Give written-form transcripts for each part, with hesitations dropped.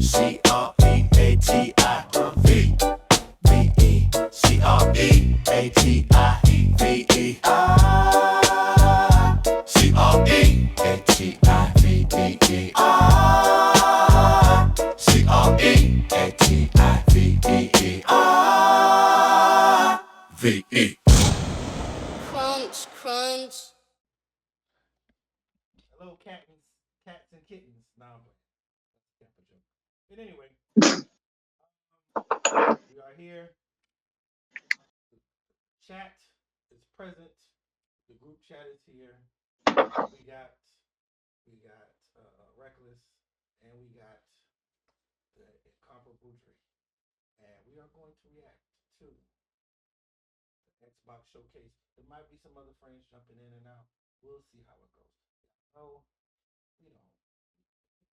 C-R-E-A-T-I-V-E. C-R-E-A-T-I-V-E. C-R-E-A-T-I-V-E. C-R-E-A-T-I-V-E. V-E. Crunch, crunch. Hello, cats and kittens. Nah, but that's a joke. But anyway, we are here. Chat is present. The group chat is here. We got Reckless, and we got the incomparable Drake, and we are going to react to the Xbox showcase. There might be some other friends jumping in and out. We'll see how it goes. Oh, you know,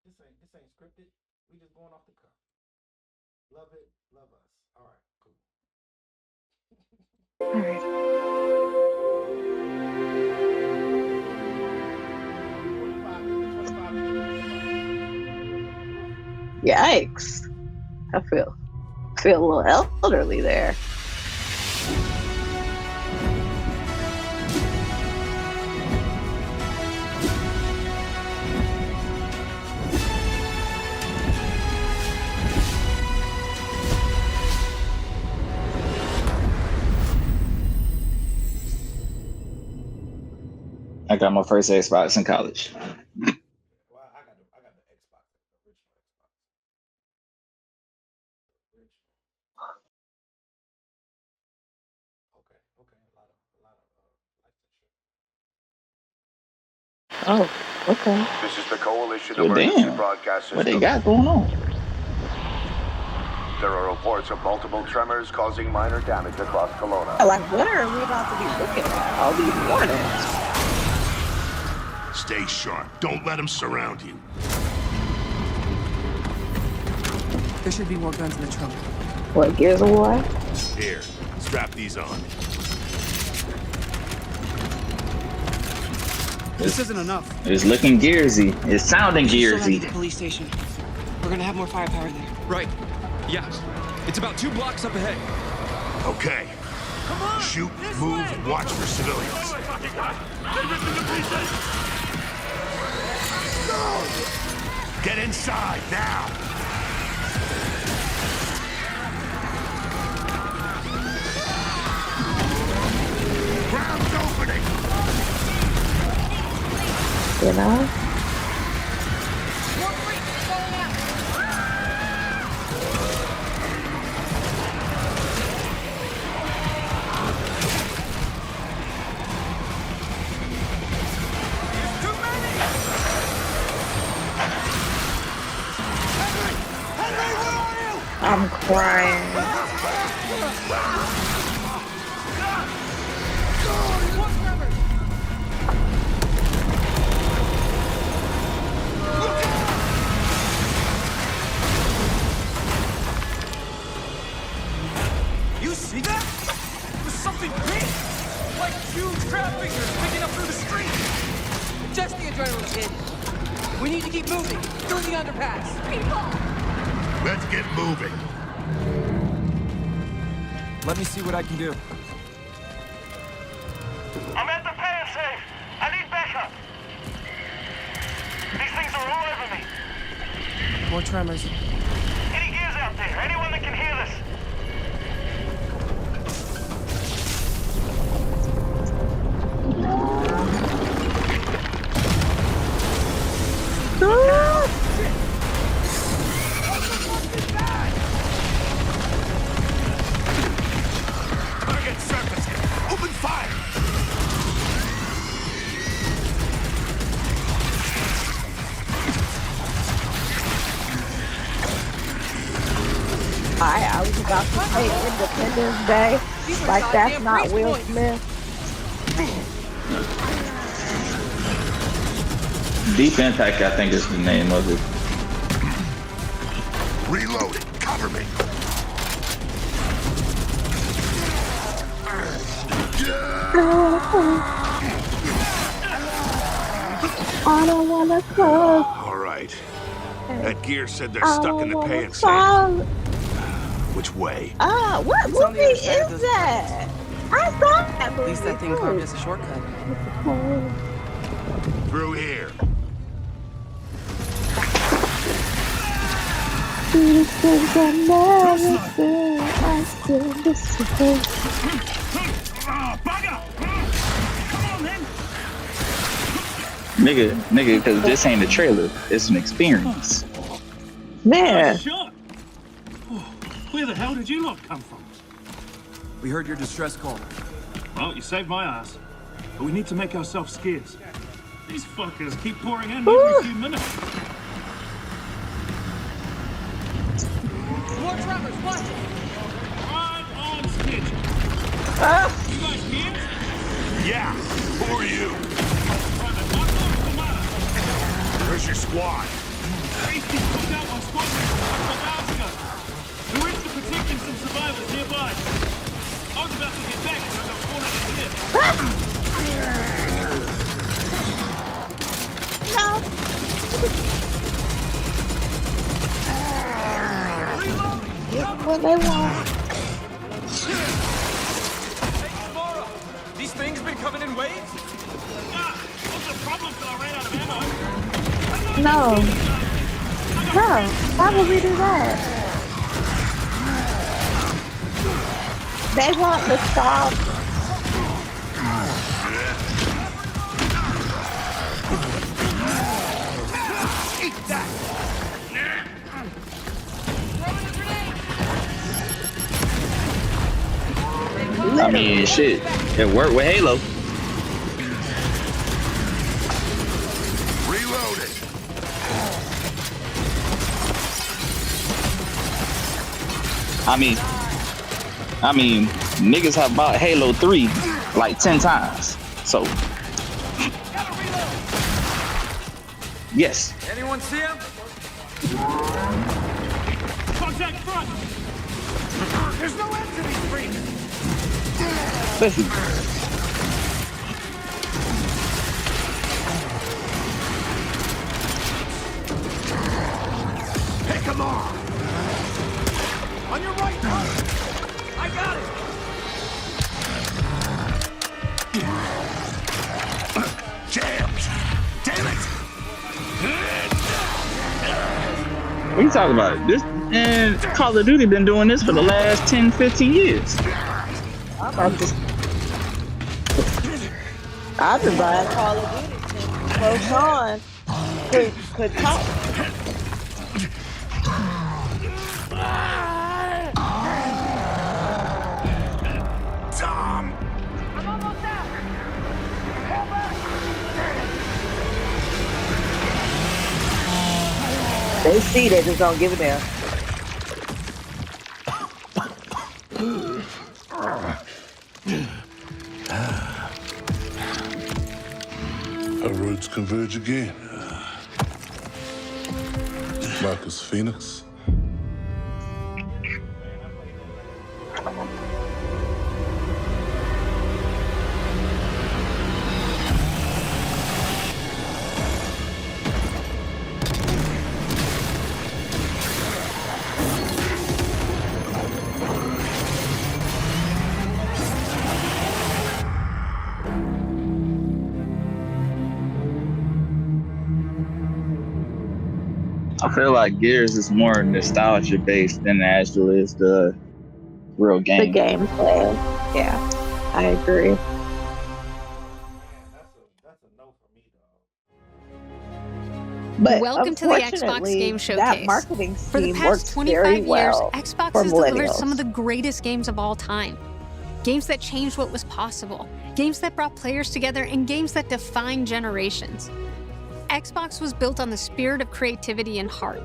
this ain't scripted. We just going off the cuff. Love it, love us. All right, cool. All right. 25. Yikes. I feel a little elderly there. I got my first Xbox in college. Well, I got the Xbox, the original Xbox. Okay, a lot of life and shit. Oh, okay. This is the Coalition Well, Emergency damn. Broadcast System. What they got going on? There are reports of multiple tremors causing minor damage across Kelowna. Like, what are we about to be looking at? All these warnings. Stay sharp. Don't let them surround you. There should be more guns in the trunk. What, Gears of War? Here, strap these on. This isn't enough. It's looking gearsy. It's sounding Still have the gearsy. police station. We're gonna have more firepower there. Right. Yeah. It's about 2 blocks up ahead. Okay. Come on! Shoot, move, watch for civilians. Get inside now. Ground's opening. You know? I'm crying. You see that? There's something big! Like huge crab figures picking up through the street! Just the adrenaline, kid. We need to keep moving through the underpass. Let's get moving. Let me see what I can do. I'm at the pan safe. I need backup. These things are all over me. More tremors. Any gears out there? Anyone that can hear this? Target surfacing. Open fire. I was about to say Independence Day. Like, that's not Will Smith. Deep Impact, I think is the name of it. Reloading. Cover me. I don't wanna go. All right. That gear said they're I stuck don't in the wanna pay and safe. fall. Which way? What It's on the movie other side of is those that? I saw that At movie. least that thing carved us a shortcut. Through here. Nigga, because this ain't a trailer. It's an experience. Man, Shot. Where the hell did you lot come from? We heard your distress call. Well, you saved my ass. But we need to make ourselves scarce. These fuckers keep pouring in every few minutes. More tremors, watch it! Right on schedule. You guys here? Yeah. Who are you? Private Marco, Commander. Where's your squad? Hasty took out one squadron a couple of hours ago. We were into protecting some survivors nearby. I was about to get back when I got cornered in here. get what they want. Mara, these things been coming in waves? Ah, what's the problem till I ran out of ammo? No. No. Why would we do that? They want to stop. I mean, shit. It worked with Halo. Reloading. I mean, niggas have bought Halo 3 like 10 times. So, yes. Anyone see him? Contact front! There's no end to these freaks. Listen, Pick 'em off. On your right, I got it! Jams. Damn it. what are you talking about? This and Call of Duty been doing this for the last 10, 15 years. I've been buying Call of Duty since Pro Sean could talk. Tom. They see, they just don't give a damn. Our roads converge again. Marcus Phoenix. I feel like Gears is more nostalgia based than actual is the real The game. gameplay. Yeah, I agree. That's a no for me, dog. But Welcome to the Xbox unfortunately, Game That Showcase. marketing For the scheme past works 25 very years, well Xbox for has delivered millennials. some of the greatest games of all time. Games that changed what was possible, games that brought players together, and games that defined generations. Xbox was built on the spirit of creativity and heart.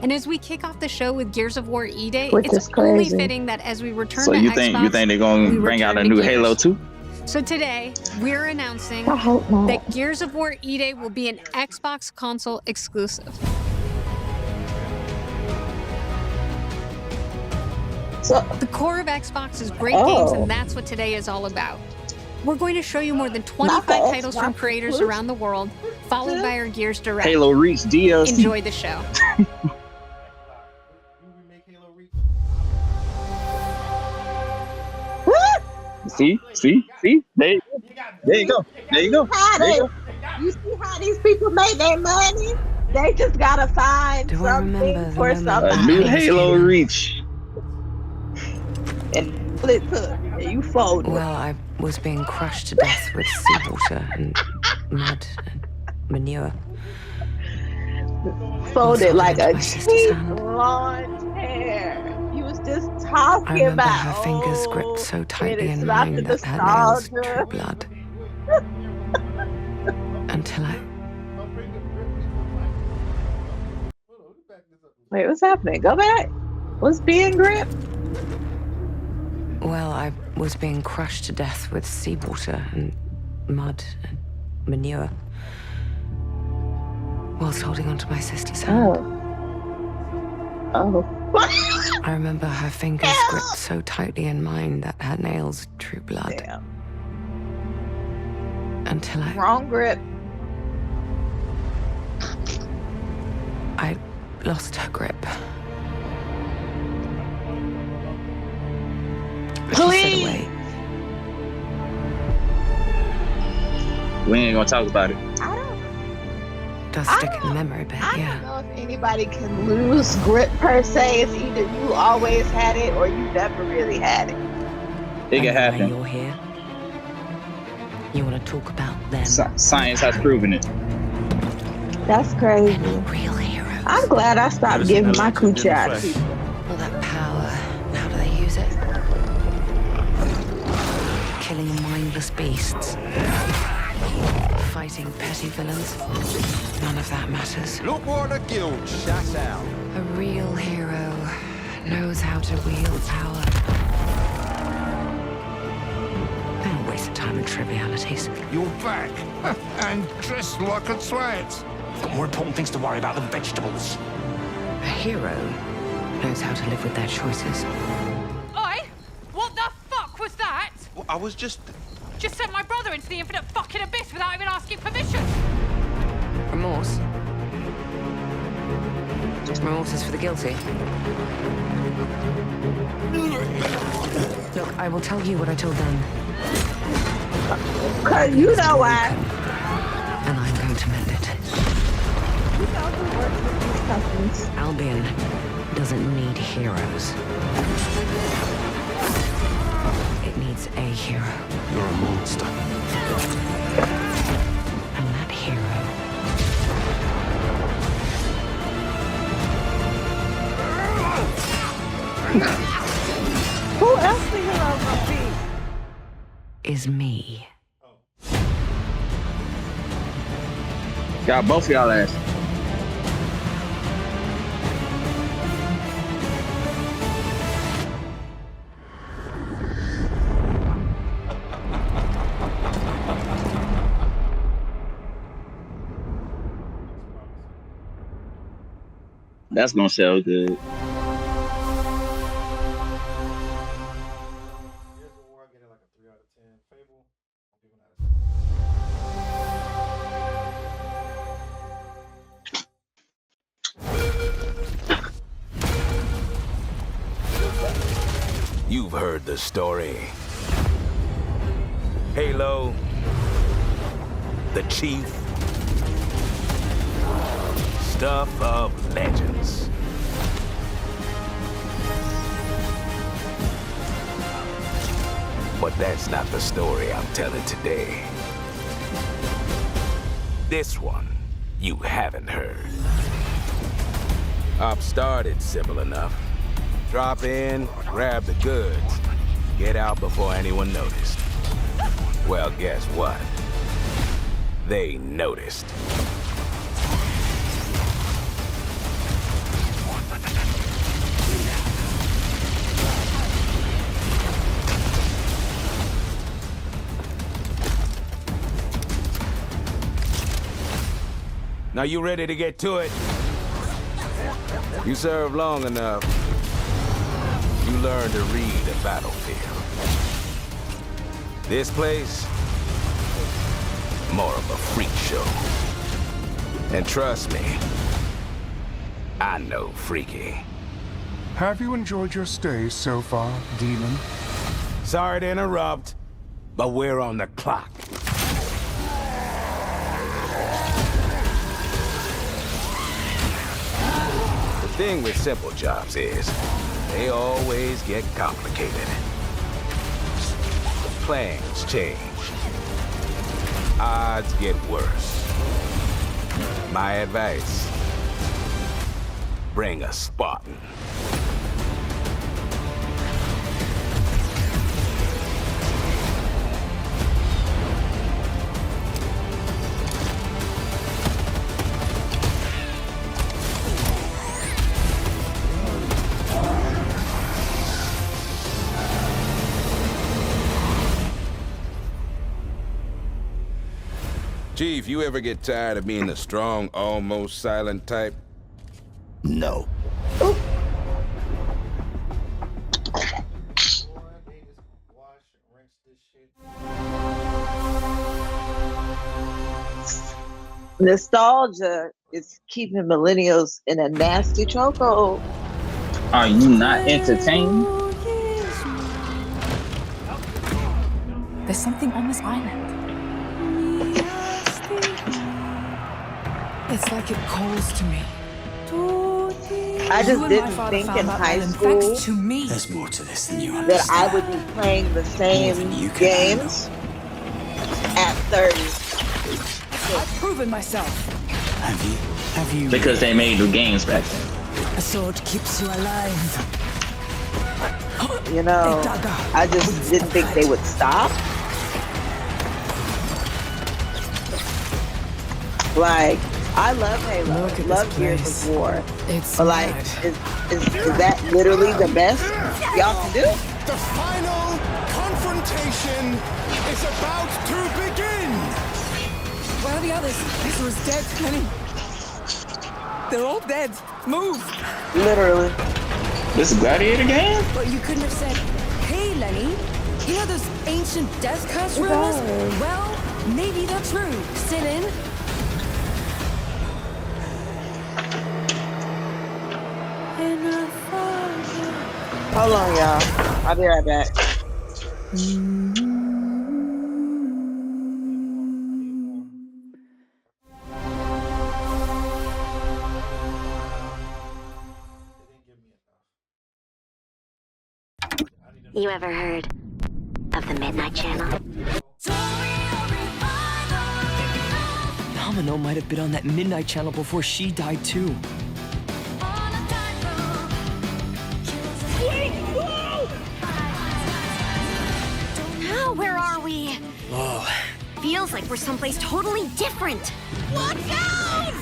And as we kick off the show with Gears of War E-Day, Which it's is only crazy. fitting that as we return So to you Xbox, think they're gonna we bring out a return to new Gears. Halo 2? So today, we're announcing I hope not. that Gears of War E-Day will be an Xbox console exclusive. So, The core of Xbox is great Oh. games, and that's what today is all about. We're going to show you more than 25 Not the titles from Xbox creators exclusive. around the world, followed by our Gears Direct. Halo Reach DLC. Enjoy the show. You remake Halo Reach. See? There you go. There you go. There you go. You see how these people make their money? They just gotta find something for A somebody. new Halo Reach. And split up, and you fold it. Well, I was being crushed to death with seawater and mud and manure. Folded like a my sister's cheap hand. blonde hair. You was just I talking remember about her fingers gripped so tightly in mine the that her nails drew nostalgia. blood. Until I... Wait, what's happening? Go back. What's being gripped? Well, I was being crushed to death with seawater and mud and manure. Whilst holding onto my sister's hand. Oh. I remember her fingers gripped so tightly in mine that her nails drew blood. Damn. Until Wrong grip. I lost her grip. She slid Please. away. We ain't gonna talk about it. I don't. Does I stick in the memory bit, I yeah. don't know if anybody can lose grip per se. It's either you always had it or you never really had it. It can And why happen. You're here. You want to talk about them? Science has proven it. That's crazy. They're not real heroes. I'm glad I stopped giving my coochie out to people. All that power. How do they use it? Killing mindless beasts. Fighting petty villains. None of that matters. Look what the guild shut out. A real hero knows how to wield power. They don't waste time on trivialities. You're back. And dressed like a twat. Got more important things to worry about than vegetables. A hero knows how to live with their choices. Oi! What the fuck was that? Well, I was just... Just sent my brother into the infinite fucking abyss without even asking permission. Remorse? Remorse is for the guilty. Look, I will tell you what I told them. Cause you know why. And I'm going to mend it. You know who works with these companies. Albion doesn't need heroes. It needs a hero. You're a monster. And that hero Who else the hero gonna be? is me. Got both of y'all ass. That's gonna sell good. Here's a war. I get it like a 3 out of 10. Fable. I'm giving that a 7. You've heard the story. Halo, the Chief, stuff of legends. But that's not the story I'm telling today. This one, you haven't heard. Op started simple enough. Drop in, grab the goods, get out before anyone noticed. Well, guess what? They noticed. Now you ready to get to it? You served long enough. You learn to read a battlefield. This place, more of a freak show. And trust me, I know Freaky. Have you enjoyed your stay so far, Demon? Sorry to interrupt, but we're on the clock. The thing with simple jobs is, they always get complicated. Plans change. Odds get worse. My advice, bring a Spartan. Chief, you ever get tired of being the strong, almost silent type? No. Nostalgia is keeping millennials in a nasty chokehold. Are you not entertained? There's something on this island. It's like it calls to me. I just didn't think in high school there's more to this than you that I would be playing the same games at 30. I've proven myself. Have you? Because they made the games back then. A sword keeps you alive. You know, I just didn't think they would stop. Like, I love Halo, love Gears of War, but like, is that literally the best y'all can do? The final confrontation is about to begin! Where are the others? Ezra's dead, Lenny. They're all dead. Move! Literally. This is a Gladiator game? But you couldn't have said, hey, Lenny, you know those ancient death curse rumors? Well, maybe they're true. Sit in. Hold on, y'all. I'll be right back. You ever heard of the Midnight Channel? Domino might have been on that Midnight Channel before she died too. Now, where are we? Whoa. Feels like we're someplace totally different. Watch out!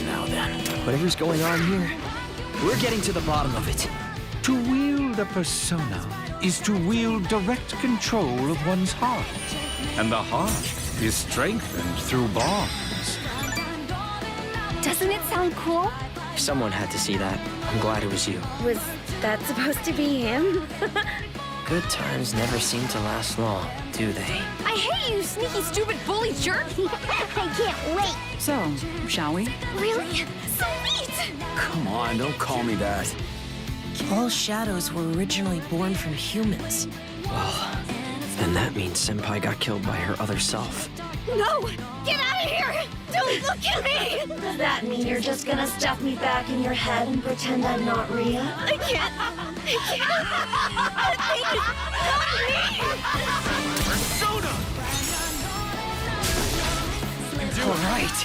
Now then, whatever's going on here, we're getting to the bottom of it. To wield a persona is to wield direct control of one's heart. And the heart is strengthened through bonds. Doesn't it sound cool? Someone had to see that. I'm glad it was you. Was that supposed to be him? Good times never seem to last long, do they? I hate you, sneaky, stupid, bully jerk! I can't wait! So, shall we? Really? Sweet! Come on, don't call me that. All shadows were originally born from humans. Well, then that means Senpai got killed by her other self. No! Get out of here! Don't look at me! Does that mean you're just gonna stuff me back in your head and pretend I'm not Rhea? I can't! All right,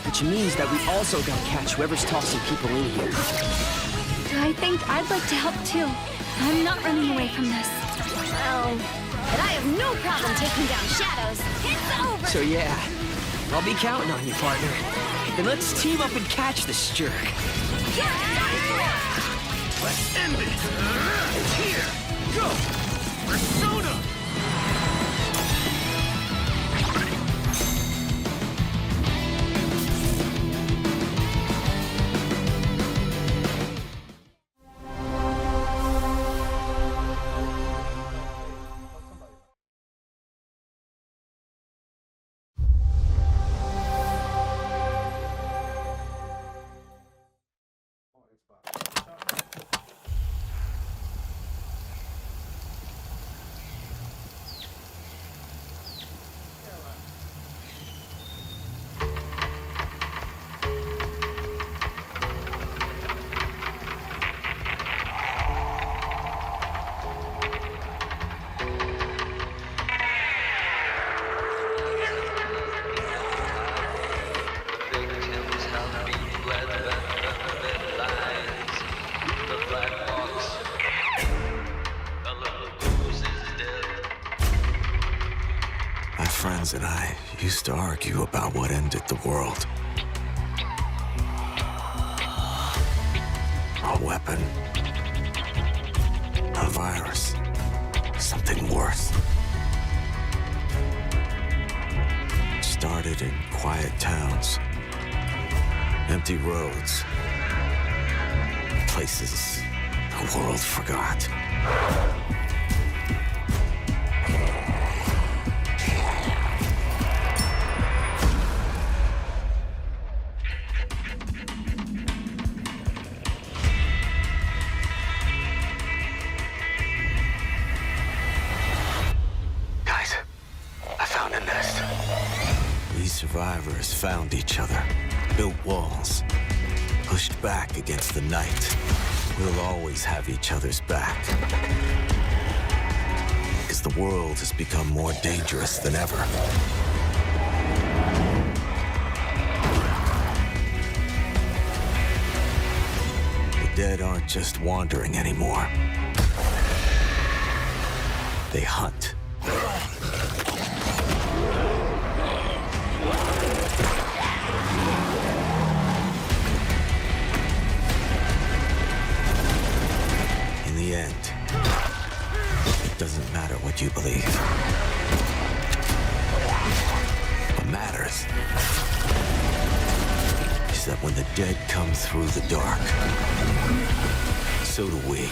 which means that we also gotta catch whoever's tossing people in here. I think I'd like to help too. I'm not running away from this. Well, but I have no problem taking down shadows. It's over! So yeah, I'll be counting on you, partner. Then let's team up and catch this jerk. Let's end it! Here! Go! Persona! Miles and I used to argue about what ended the world. A weapon. A virus. Something worse. Started in quiet towns. Empty roads. Places the world forgot. Guys, I found a nest. These survivors found each other, built walls, pushed back against the night. We'll always have each other's back. Because the world has become more dangerous than ever. The dead aren't just wandering anymore. They hunt. It doesn't matter what you believe. What matters is that when the dead come through the dark, so do we.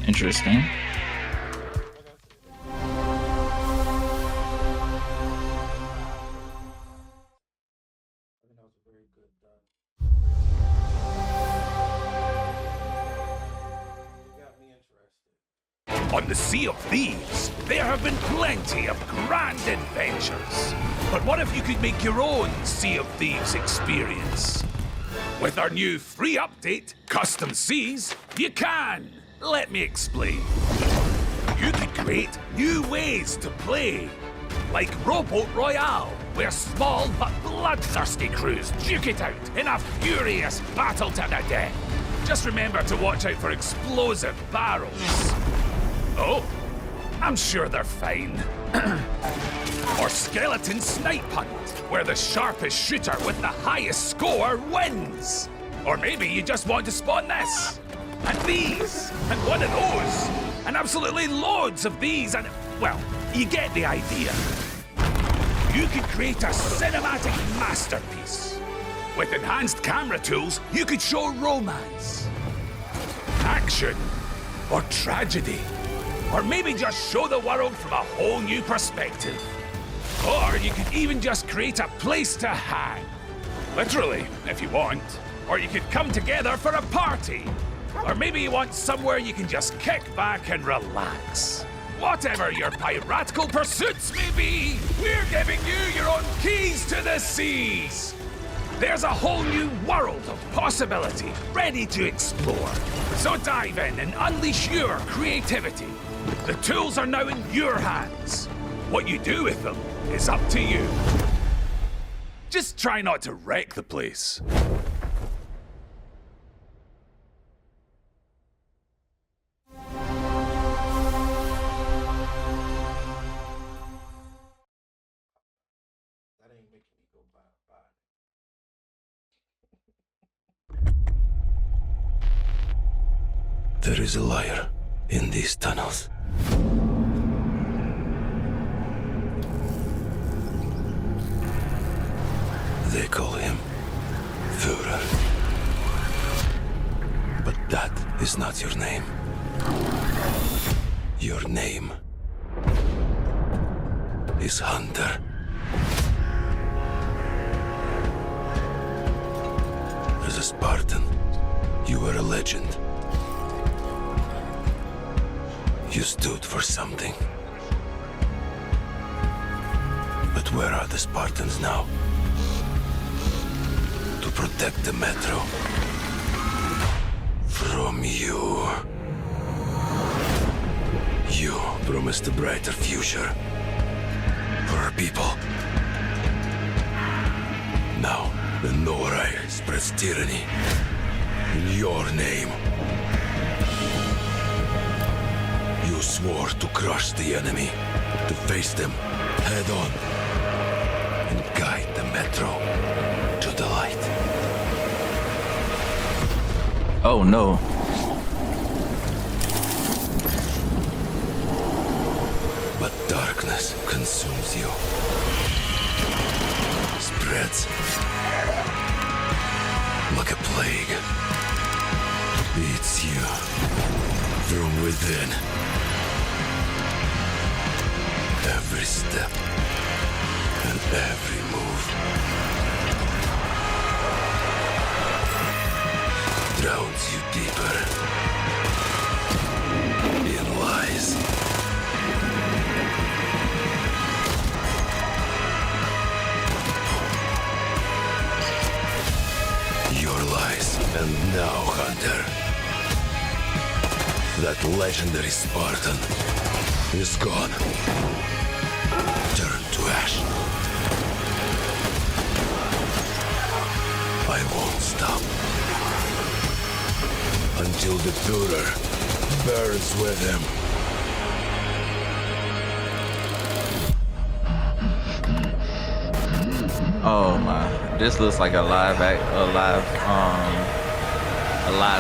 Interesting. On the Sea of Thieves, there have been plenty of grand adventures. But what if you could make your own Sea of Thieves experience? With our new free update, Custom Seas, you can. Let me explain. You could create new ways to play. Like Rowboat Royale, where small but bloodthirsty crews duke it out in a furious battle to the death. Just remember to watch out for explosive barrels. Oh, I'm sure they're fine. Or Skeleton Snipe Hunt, where the sharpest shooter with the highest score wins. Or maybe you just want to spawn this, and these, and one of those, and absolutely loads of these, and, well, you get the idea. You could create a cinematic masterpiece. With enhanced camera tools, you could show romance, action, or tragedy. Or maybe just show the world from a whole new perspective. Or you could even just create a place to hang. Literally, if you want. Or you could come together for a party. Or maybe you want somewhere you can just kick back and relax. Whatever your piratical pursuits may be, we're giving you your own keys to the seas. There's a whole new world of possibility ready to explore. So dive in and unleash your creativity. The tools are now in your hands. What you do with them is up to you. Just try not to wreck the place. There is a liar in these tunnels. They call him Führer. But that is not your name. Your name is Hunter. As a Spartan, you were a legend. You stood for something. But where are the Spartans now? To protect the Metro from you. You promised a brighter future for our people. Now, the Norai spreads tyranny in your name. You swore to crush the enemy, to face them head on, and guide the Metro to the light. Oh no. But darkness consumes you. Spreads like a plague. Eats you from within. Every step and every move drowns you deeper in lies. Your lies, and now, Hunter, that legendary Spartan is gone. Turn to ash. I won't stop until the Führer burns with him. Oh my! This looks like a live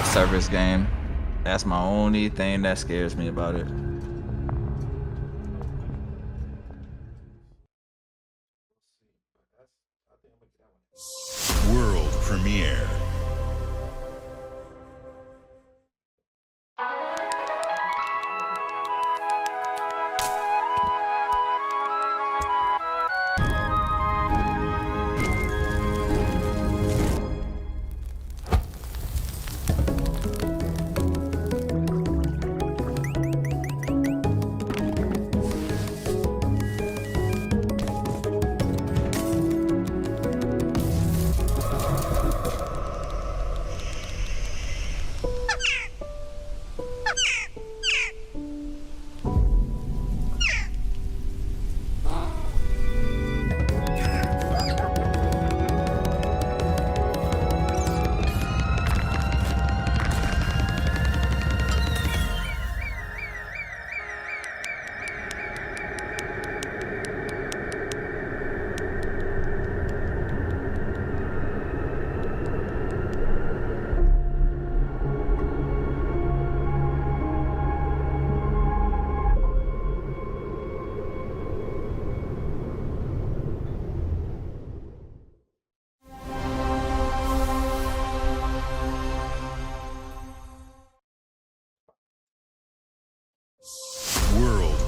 service game. That's my only thing that scares me about it. World premiere.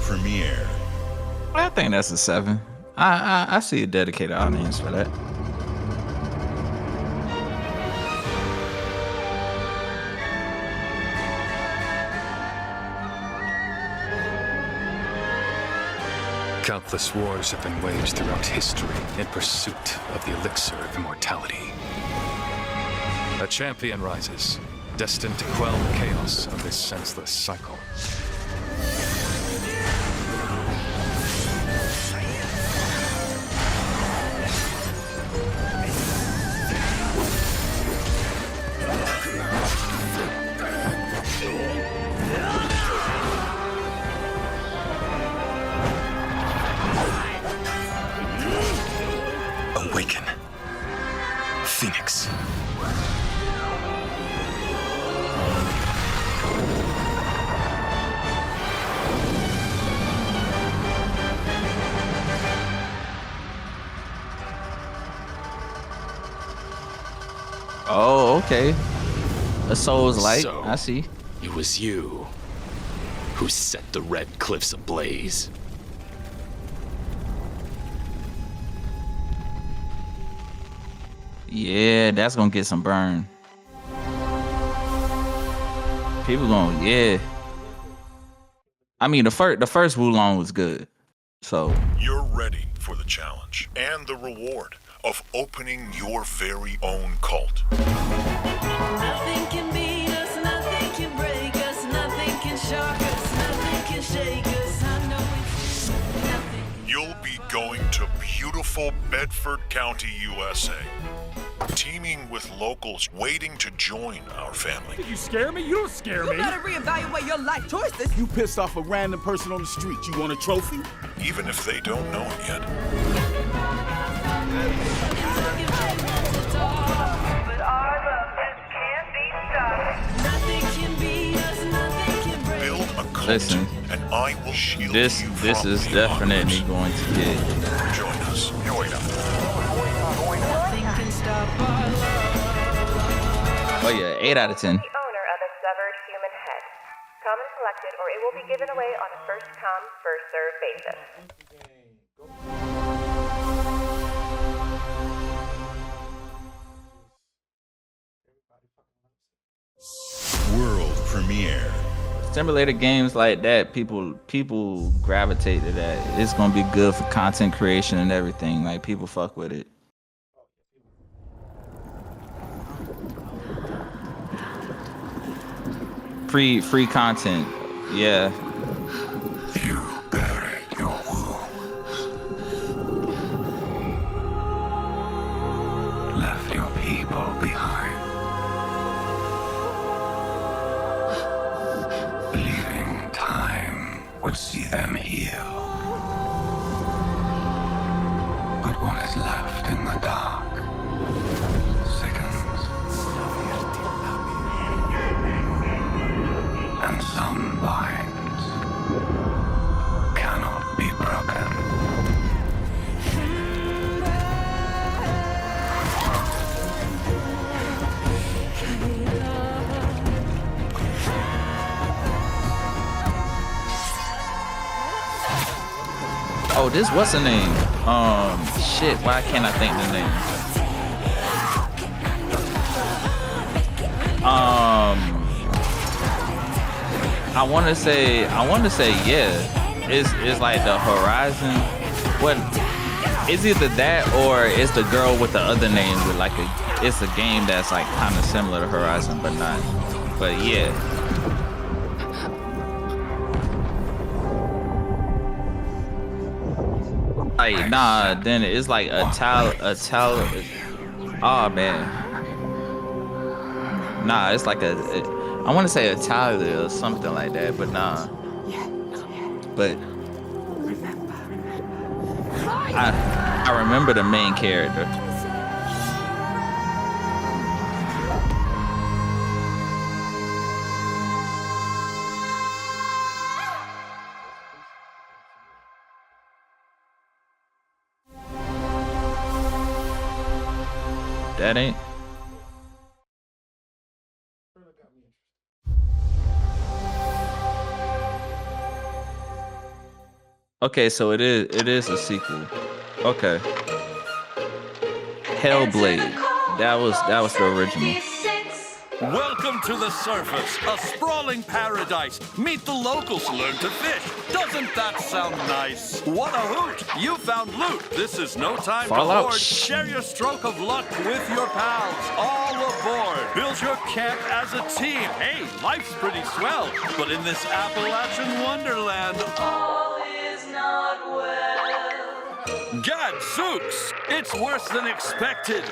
Premiere. I think that's a 7. I see a dedicated audience for that. Countless wars have been waged throughout history in pursuit of the elixir of immortality. A champion rises, destined to quell the chaos of this senseless cycle. Awaken, Phoenix. Oh, okay. A Souls light. So, I see. It was you who set the Red Cliffs ablaze. Yeah, that's gonna get some burn. People going, yeah. I mean, the first Wulong was good. So you're ready for the challenge and the reward of opening your very own cult. Nothing can beat us, nothing can break us, nothing can shock us, nothing can shake us. I know it's nothing. You'll be going to beautiful Bedford County, USA. Teaming with locals waiting to join our family. You scare me? You don't scare me. You better reevaluate your life choices. You pissed off a random person on the street. You want a trophy? Even if they don't know it yet. Build a cult, listen, and I will shield this you this from is the definitely others. going to get. Join us. Join us. Oh yeah, 8 out of 10. The owner of a severed human head. Come and collect it, or it will be given away on a first-come, first-served basis. World premiere. Simulator games like that, people gravitate to that. It's gonna be good for content creation and everything. Like people fuck with it. Free content, yeah. You buried your wounds. Left your people behind. Believing time would see them heal. But what is left in the dark sickens. And some binds cannot be broken. Oh, this what's the name? Shit, why can't I think the name? I want to say yeah. It's like the Horizon. What? It's either that or it's the girl with the other name with like it's a game that's like kind of similar to Horizon but not. But yeah. Like nah, then it's like a oh man. Nah, it's like I want to say Italia or something like that, but nah. But I remember the main character. That ain't. Okay, so it is a sequel. Okay. Hellblade. That was the original. Welcome to the surface, a sprawling paradise. Meet the locals, learn to fish. Doesn't that sound nice? What a hoot! You found loot. This is no time Fallout. to hoard. Share your stroke of luck with your pals. All aboard. Build your camp as a team. Hey, life's pretty swell. But in this Appalachian wonderland, all is not well. Gadzooks! It's worse than expected.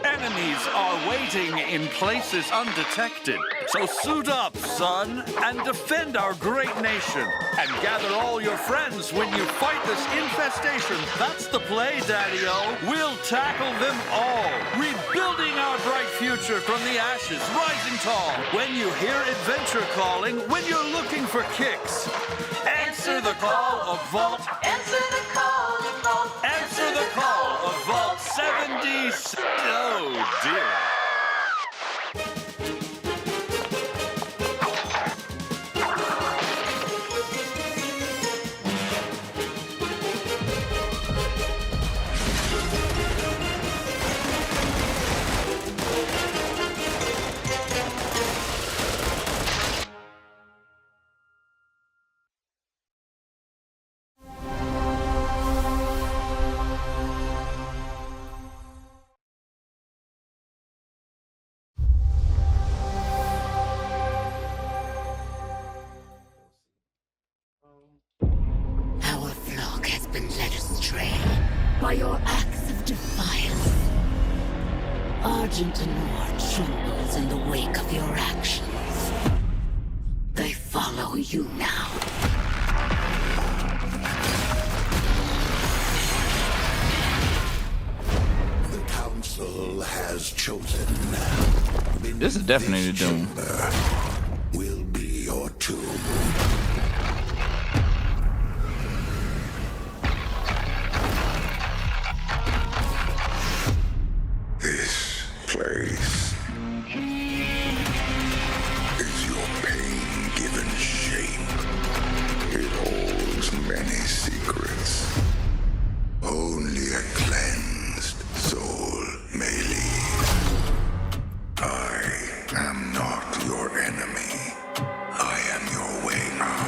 Enemies are waiting in places undetected. So suit up, son, and defend our great nation. And gather all your friends when you fight this infestation. That's the play, Daddy-O. We'll tackle them all. Rebuilding our bright future from the ashes, rising tall. When you hear adventure calling, when you're looking for kicks. Answer the call of Vault. Answer the call of Vault. Answer the call of Vault 76. Oh, dear. astray by your acts of defiance. Argent Anor trembles in the wake of your actions. They follow you now. The Council has chosen. This is definitely Doom. Will be your tomb. This place is your pain given shape. It holds many secrets. Only a cleansed soul may leave. I am not your enemy. I am your way out.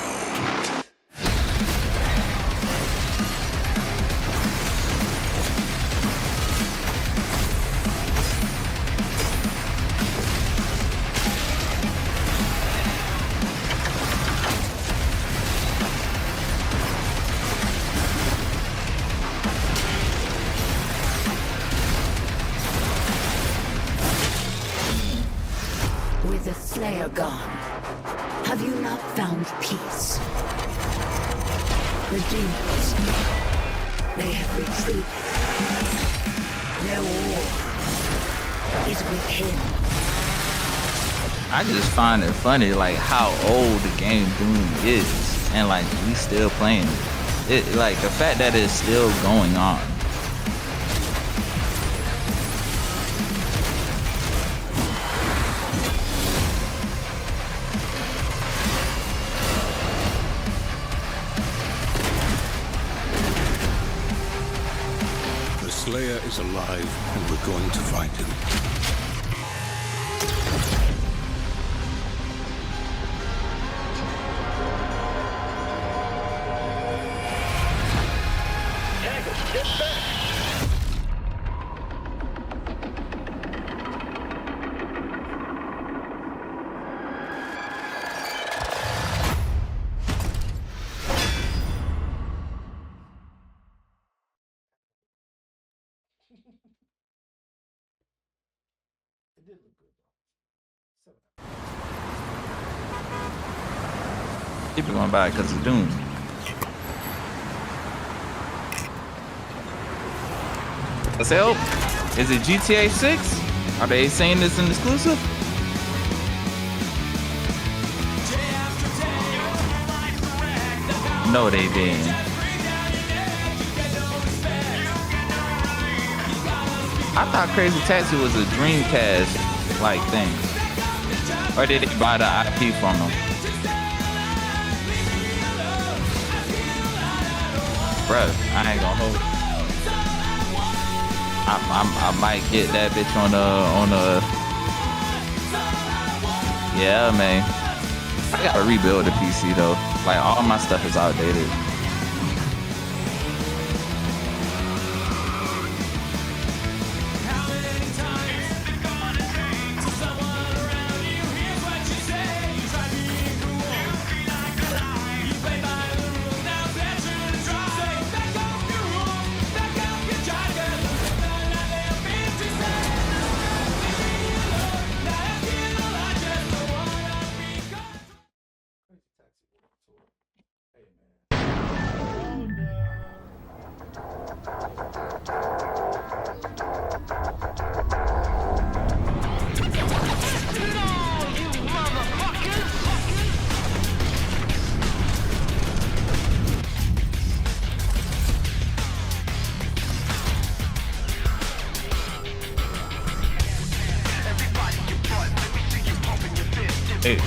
With the Slayer gone, have you not found peace? The demons, they have retreated. Their war is with him. I just find it funny, like how old the game Doom is, and like we still playing it. Like the fact that it's still going on. The Slayer is alive, and we're going to find him. People gonna buy it because of Doom. Let's help. Is it GTA 6? Are they saying this an exclusive? No, they didn't. I thought Crazy Taxi was a Dreamcast like thing. Or did they buy the IP from them? Bruh, I ain't gonna hold it. I might get that bitch on the yeah, man. I gotta rebuild the PC though. Like all my stuff is outdated.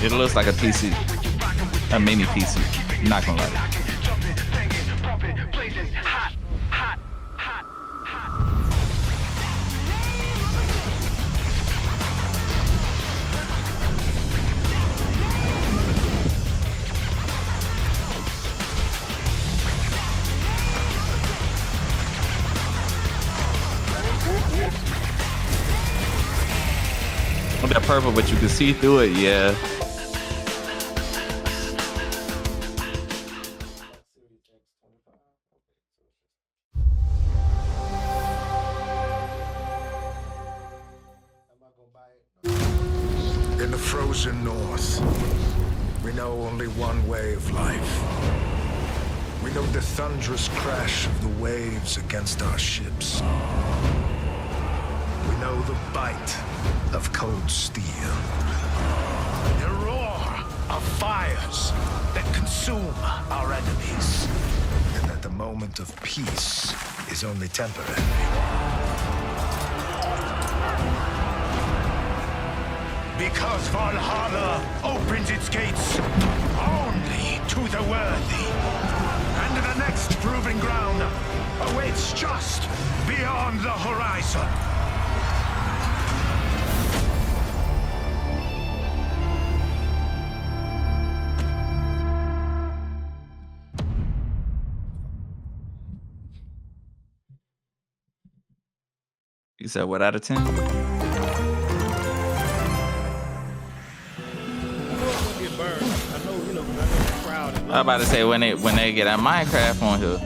It looks like a PC, a mini PC. I'm not gonna lie. That purple, but you can see through it, yeah. chosen north. We know only one way of life. We know the thunderous crash of the waves against our ships. We know the bite of cold steel. The roar of fires that consume our enemies. And that the moment of peace is only temporary. Because Valhalla opens its gates only to the worthy. And the next proving ground awaits just beyond the horizon. You said what out of 10? I was about to say when they get that Minecraft on here.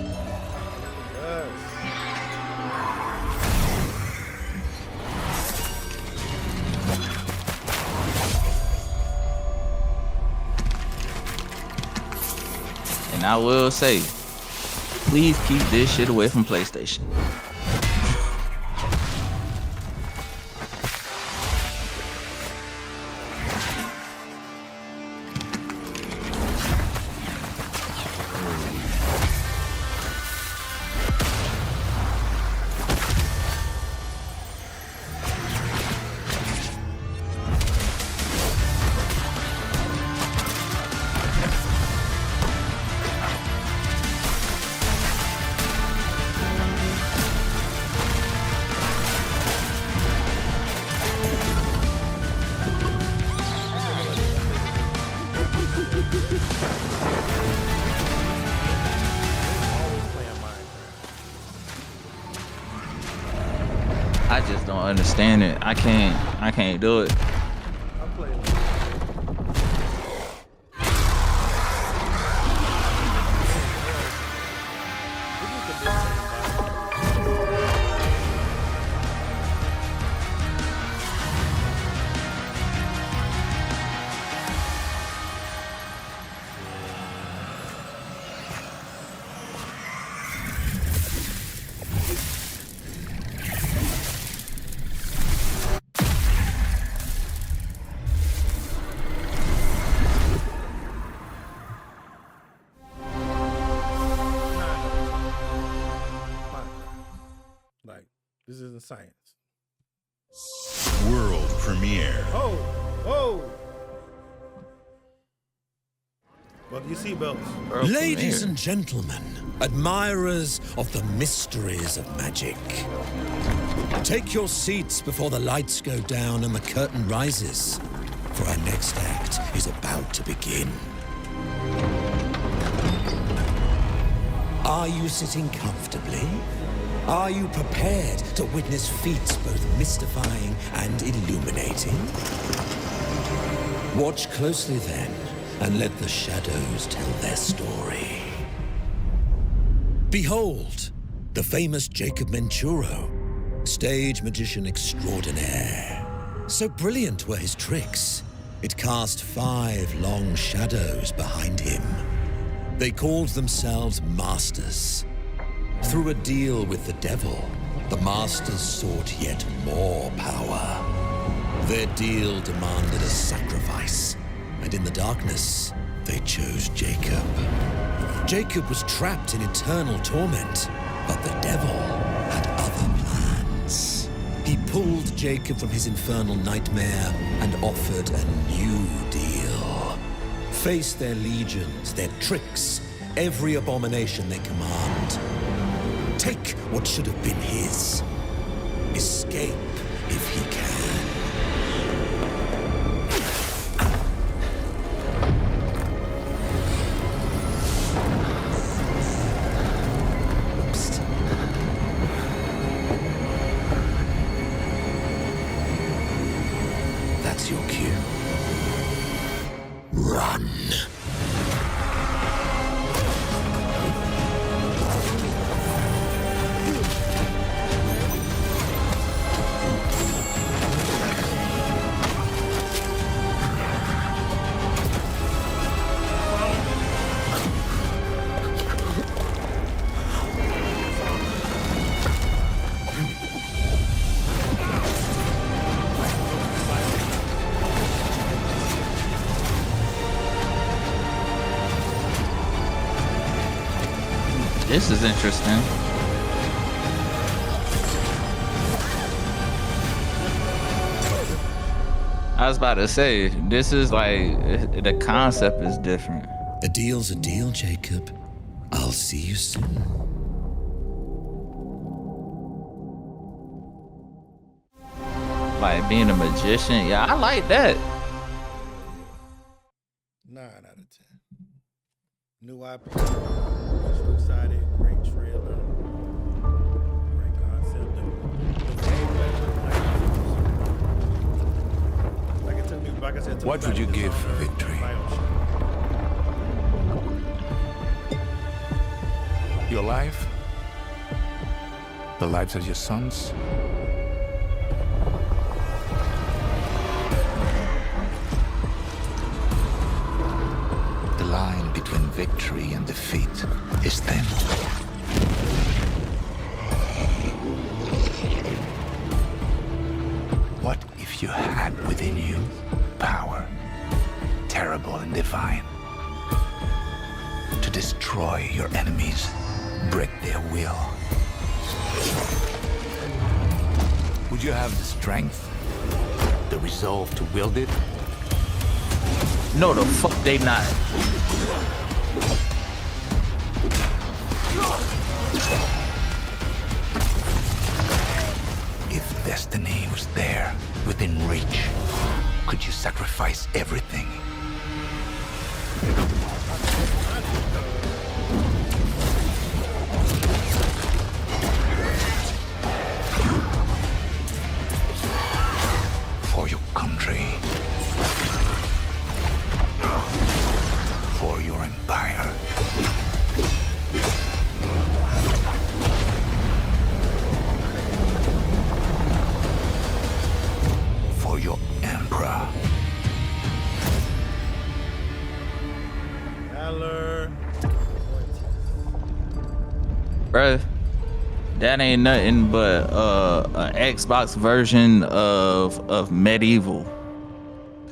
And I will say, please keep this shit away from PlayStation. I just don't understand it. I can't do it. This isn't science. World premiere. Oh! Well, you seatbelts. Ladies and gentlemen, admirers of the mysteries of magic, take your seats before the lights go down and the curtain rises, for our next act is about to begin. Are you sitting comfortably? Are you prepared to witness feats both mystifying and illuminating? Watch closely then, and let the shadows tell their story. Behold, the famous Jacob Menturo, stage magician extraordinaire. So brilliant were his tricks, it cast 5 long shadows behind him. They called themselves Masters. Through a deal with the devil, the Masters sought yet more power. Their deal demanded a sacrifice, and in the darkness, they chose Jacob. Jacob was trapped in eternal torment, but the devil had other plans. He pulled Jacob from his infernal nightmare and offered a new deal. Face their legions, their tricks, every abomination they command. Take what should have been his. Escape if he can. Oops. That's your cue. Run. This is interesting. I was about to say, this is like, the concept is different. A deal's a deal, Jacob. I'll see you soon. Like being a magician, yeah, I like that. 9 out of 10. New IP. So excited. Great trailer. Great concept. The gameplay looked like it took me, like I said, What would you give for victory? Your life? The lives of your sons? The line between victory and defeat is thin. What if you had within you power, terrible and divine, to destroy your enemies, break their will? Would you have the strength, the resolve to wield it? No, the fuck they not. If destiny was there, within reach, could you sacrifice everything? For your country. For your empire. For your emperor. Valor. Bruh, that ain't nothing but an Xbox version of Medieval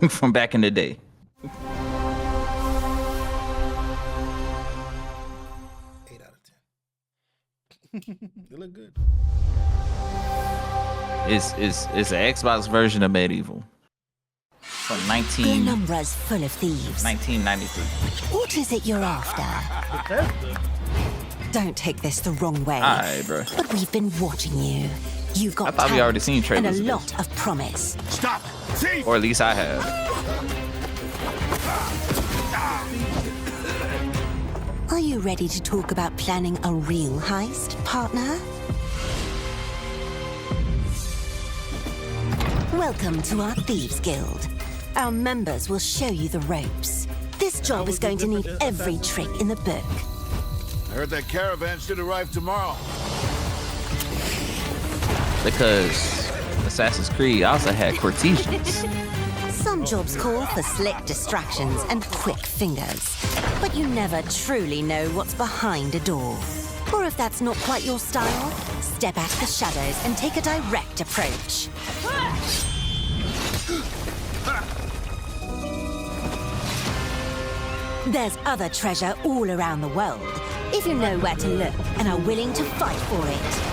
from back in the day. 8 out of 10. It look good. It's an Xbox version of Medieval from Penumbra's full of thieves. 1993. What is it you're after? Don't take this the wrong way. Alright, bro. But we've been watching you. You've got I thought we already seen talent trailers and a of this. lot of promise. Stop! See? Or at least I have. Are you ready to talk about planning a real heist, partner? Welcome to our Thieves Guild. Our members will show you the ropes. This job is going to need every trick in the book. I heard that caravan should arrive tomorrow. Because Assassin's Creed also had Cortesians. Some jobs call for slick distractions and quick fingers, but you never truly know what's behind a door. Or if that's not quite your style, step out of the shadows and take a direct approach. There's other treasure all around the world, if you know where to look and are willing to fight for it.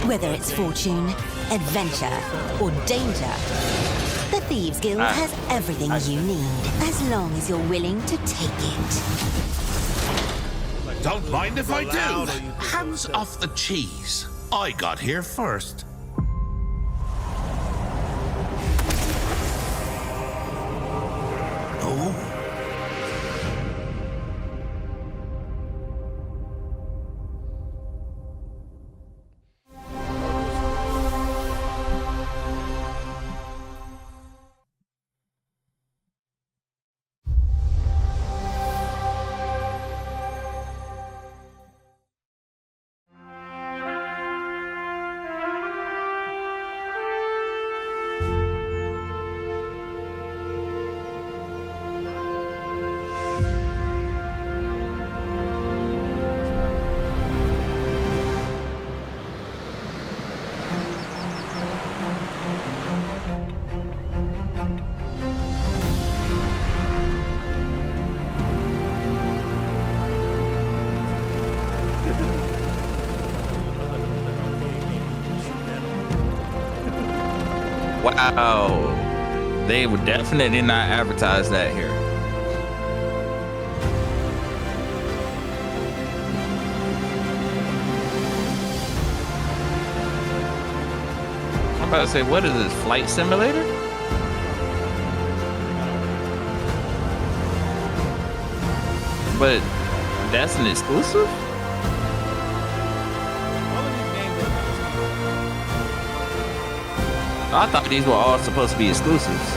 Whether it's fortune, adventure, or danger, the Thieves Guild has everything you need, as long as you're willing to take it. Don't mind if I do. Hands off the cheese. I got here first. Oh. Wow. They would definitely not advertise that here. I'm about to say, what is this, Flight Simulator? But that's an exclusive? I thought these were all supposed to be exclusives.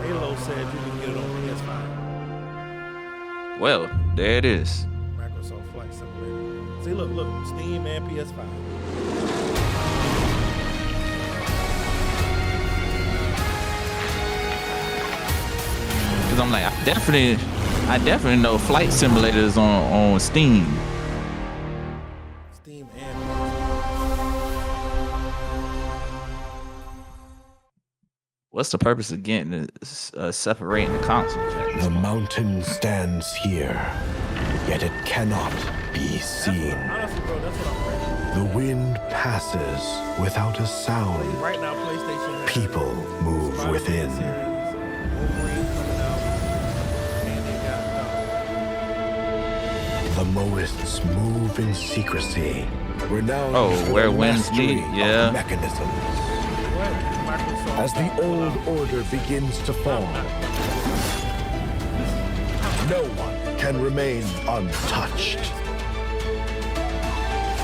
Halo said you can get it on PS5. Well, there it is. Microsoft Flight Simulator. See, look, Steam and PS5. Cause I'm like, I definitely know Flight Simulators on Steam. Steam and What's the purpose of getting separating the consoles? The mountain stands here, yet it cannot be seen. honestly, bro, that's what I'm ready. The wind passes without a sound. Right now, PlayStation has People move within. Wolverine coming out, and they got The Moists move in secrecy. Renowned Oh, for where the winds mastery meet, of yeah. mechanisms. As the old order begins to fall, no one can remain untouched.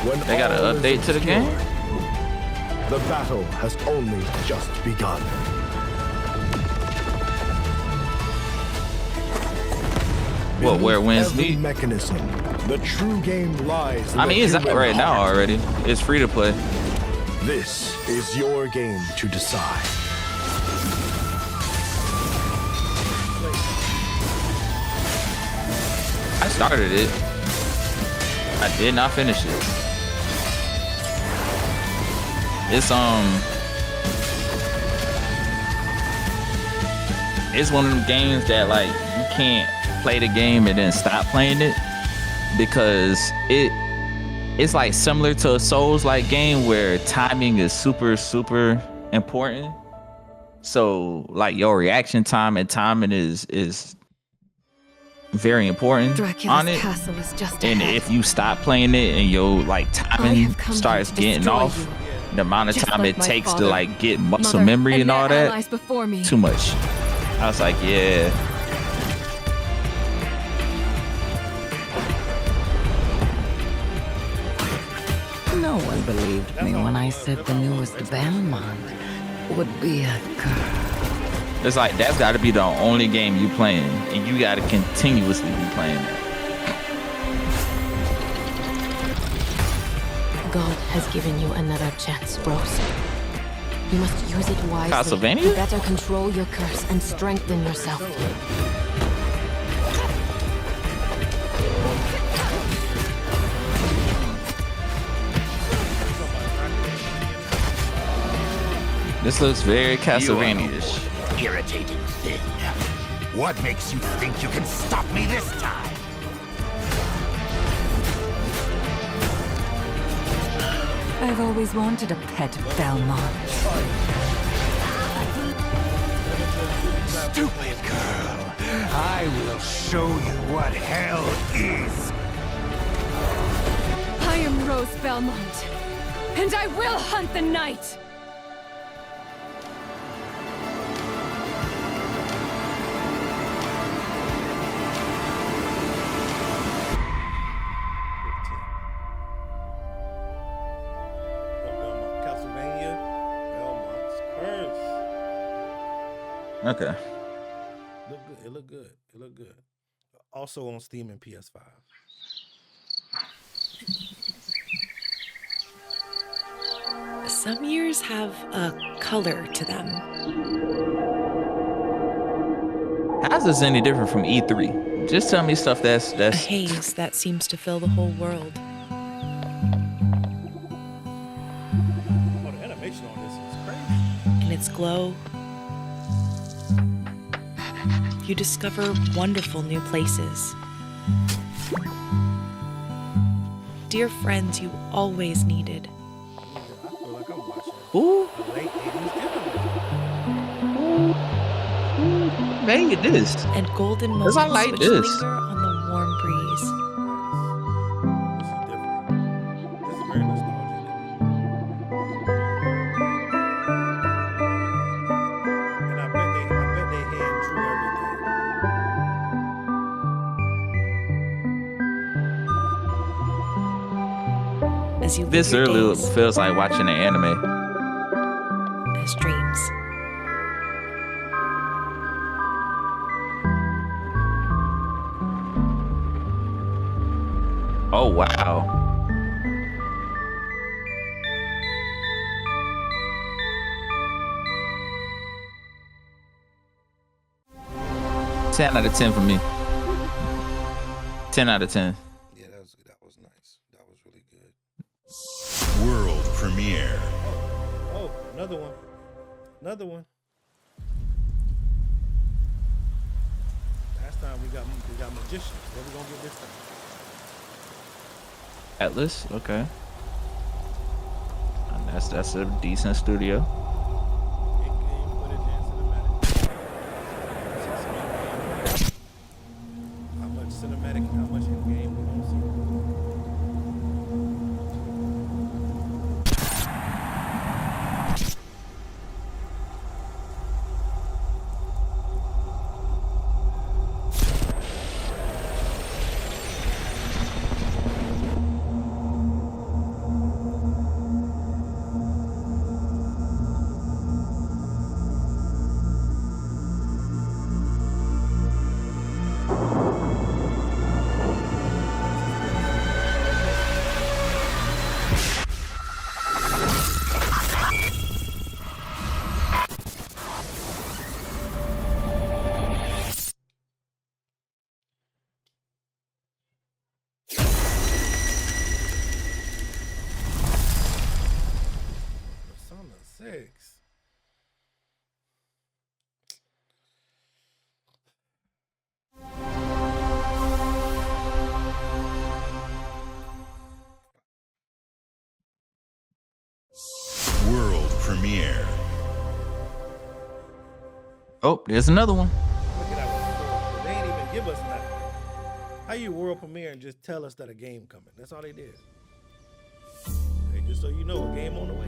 When They got an all is update to the game? obscured, the battle has only just begun. What, where winds Every meet? mechanism, the true game lies in I mean, the it's out human right now heart. already. It's free to play. This is your game to decide. I started it. I did not finish it. It's one of them games that like you can't play the game and then stop playing it because it's like similar to a Souls-like game where timing is super important. So like your reaction time and timing is very important on it. castle is just And ahead. if you stop playing it and your like timing have come starts here to getting destroy off, you. the amount of Just time like it my takes to father, like get muscle mother, memory and their all that, allies before me. too much. I was like, yeah. No one believed me when I said the newest Belmont would be a girl. It's like that's got to be the only game you playing, and you got to continuously be playing it. God has given you another chance, Rose. You must use it wisely Castlevania? to better control your curse and strengthen yourself. This looks very Castlevania-ish. Irritating thing. What makes you think you can stop me this time? I've always wanted a pet Belmont. Stupid girl. I will show you what hell is. I am Rose Belmont, and I will hunt the night! Castlevania, Belmont's Curse. Okay. Look good. It looked good. It looked good. Also on Steam and PS5. Some years have a color to them. How's this any different from E3? Just tell me stuff A that's haze that seems to fill the whole world. Oh, the animation on this is crazy. In its glow, you discover wonderful new places. Dear friends you always needed. I feel like I'm watching Ooh. a late 80s anime. Made this. And golden 'Cause moments I like which this. linger on the warm breeze. This is very nostalgic. And I bet they hand drew everything. As you live This your really days feels like watching an anime. as dreams. Oh wow. Ten out of 10 for me. 10 out of 10. Yeah, that was nice. That was really good. World premiere. Oh, another one. Another one. Last time we got magicians. What we gonna get this time? Atlas, okay. And that's a decent studio. How much cinematic and how much in game we gonna see? Persona 6. World premiere. Oh, there's another one. Look at that one. They ain't even give us nothing. How you world premiere and just tell us that a game coming? That's all they did. Hey, just so you know, a game on the way.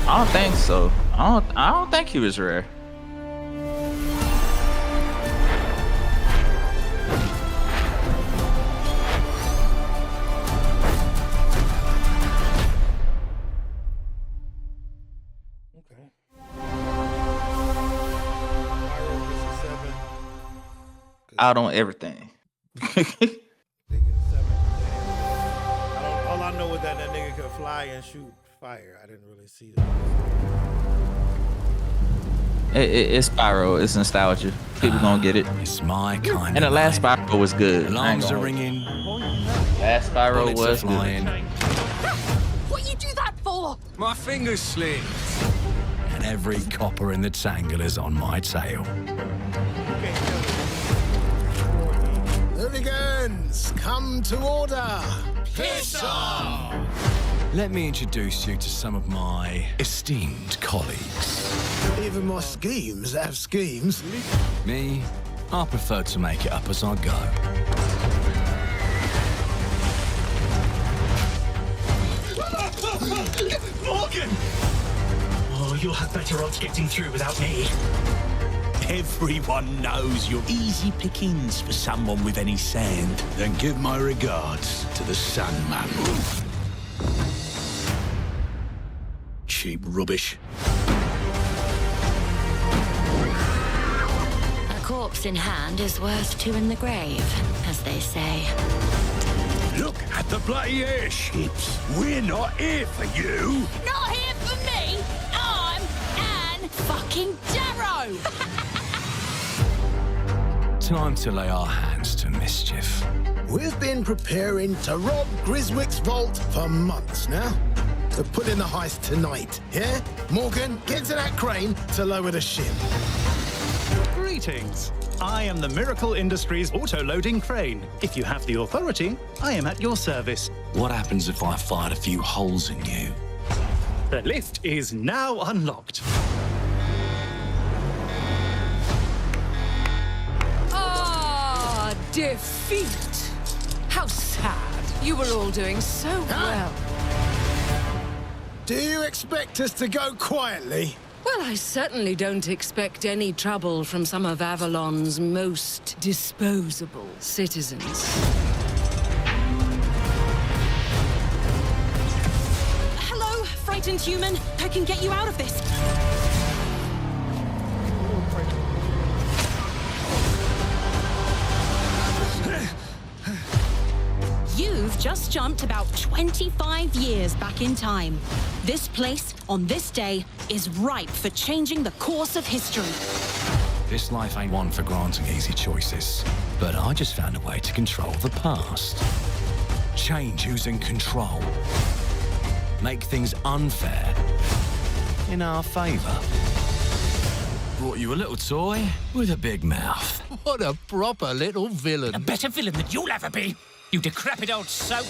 I don't think so. I don't think he was rare. Okay. Out on everything. All I know is that nigga could fly and shoot fire. I didn't really see that. It's Spyro. It's nostalgia. People gonna get it. It's my kind. And the last Spyro was good. Alarms are ringing. Last Spyro Bullets was are flying. good. What you do that for? My fingers slipped. And every copper in the tangle is on my tail. Hooligans, come to order. Piss off! Let me introduce you to some of my esteemed colleagues. Even my schemes have schemes. Me, I prefer to make it up as I go. Morgan! Oh, you'll have better odds getting through without me. Everyone knows you're easy pickings for someone with any sand. Then give my regards to the Sandman. Cheap rubbish. A corpse in hand is worth two in the grave, as they say. Look at the bloody airships. We're not here for you. Not here for me! I'm Anne fucking Darrow! Time to lay our hands to mischief. We've been preparing to rob Griswick's vault for months now. So put in the heist tonight, yeah? Morgan, get to that crane to lower the ship. Greetings. I am the Miracle Industries auto-loading crane. If you have the authority, I am at your service. What happens if I fired a few holes in you? The lift is now unlocked. Ah, defeat. How sad. You were all doing so well. Do you expect us to go quietly? Well, I certainly don't expect any trouble from some of Avalon's most disposable citizens. Hello, frightened human. I can get you out of this. You've just jumped about 25 years back in time. This place, on this day, is ripe for changing the course of history. This life ain't one for granting easy choices. But I just found a way to control the past. Change who's in control. Make things unfair in our favor. Brought you a little toy with a big mouth. What a proper little villain. A better villain than you'll ever be, you decrepit old soak.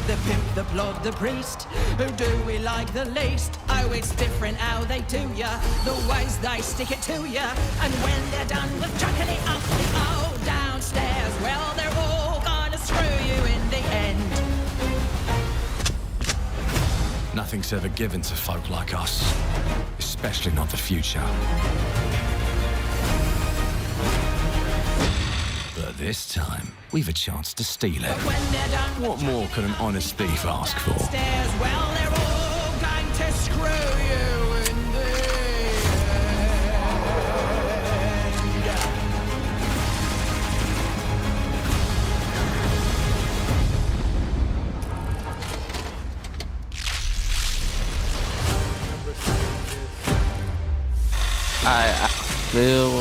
The pimp, the plod, the priest. Who do we like the least? Oh, it's different how they do ya. The ways they stick it to ya. And when they're done with chucking it up the old downstairs, well, they're all gonna screw you in the end. Nothing's ever given to folk like us, especially not the future. But this time, we've a chance to steal it. What more could an honest thief ask for? Stairs, well, they're all going to screw you in the I feel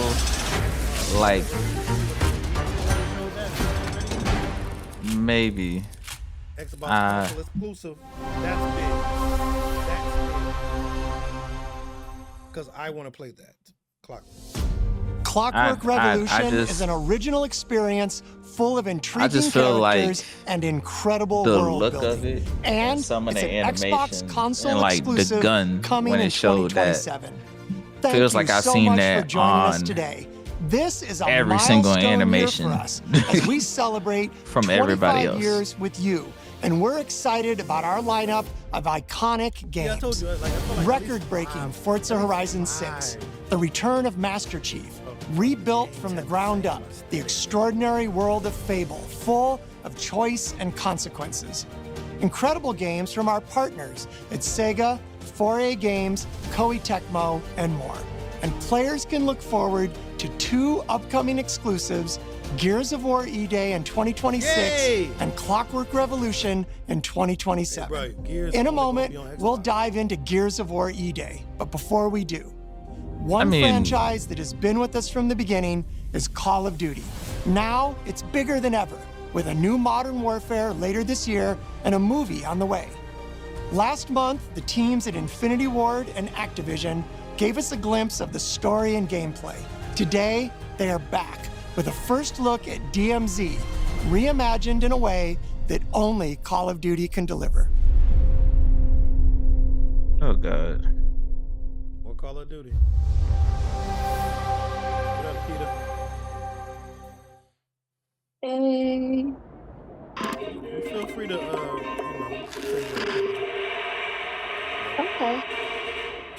like maybe Xbox console exclusive. That's big. Because I want to play that. Clockwork Revolution is an original experience full of intriguing characters and incredible world building. And some of it's the an Xbox animation console and like exclusive the gun coming when in it showed that. 2027. Thank Feels you like I've so seen much that for joining us on today. This is a every single milestone animation year for us as we celebrate from 25 everybody else. years with you. And we're excited about our lineup of iconic games. Record-breaking Forza Horizon 6, the return of Master Chief, rebuilt from the ground up, the extraordinary world of Fable, full of choice and consequences. Incredible games from our partners at Sega, 4A Games, Koei Tecmo, and more. And players can look forward to 2 upcoming exclusives, Gears of War E-Day in 2026 and Clockwork Revolution in 2027. In a moment, we'll dive into Gears of War E-Day. But before we do, one franchise that has been with us from the beginning is Call of Duty. Now, it's bigger than ever, with a new Modern Warfare later this year and a movie on the way. Last month, the teams at Infinity Ward and Activision gave us a glimpse of the story and gameplay. Today, they are back with a first look at DMZ, reimagined in a way that only Call of Duty can deliver. Oh, God. More Call of Duty. What up, Peter? Hey. Feel free to, Okay.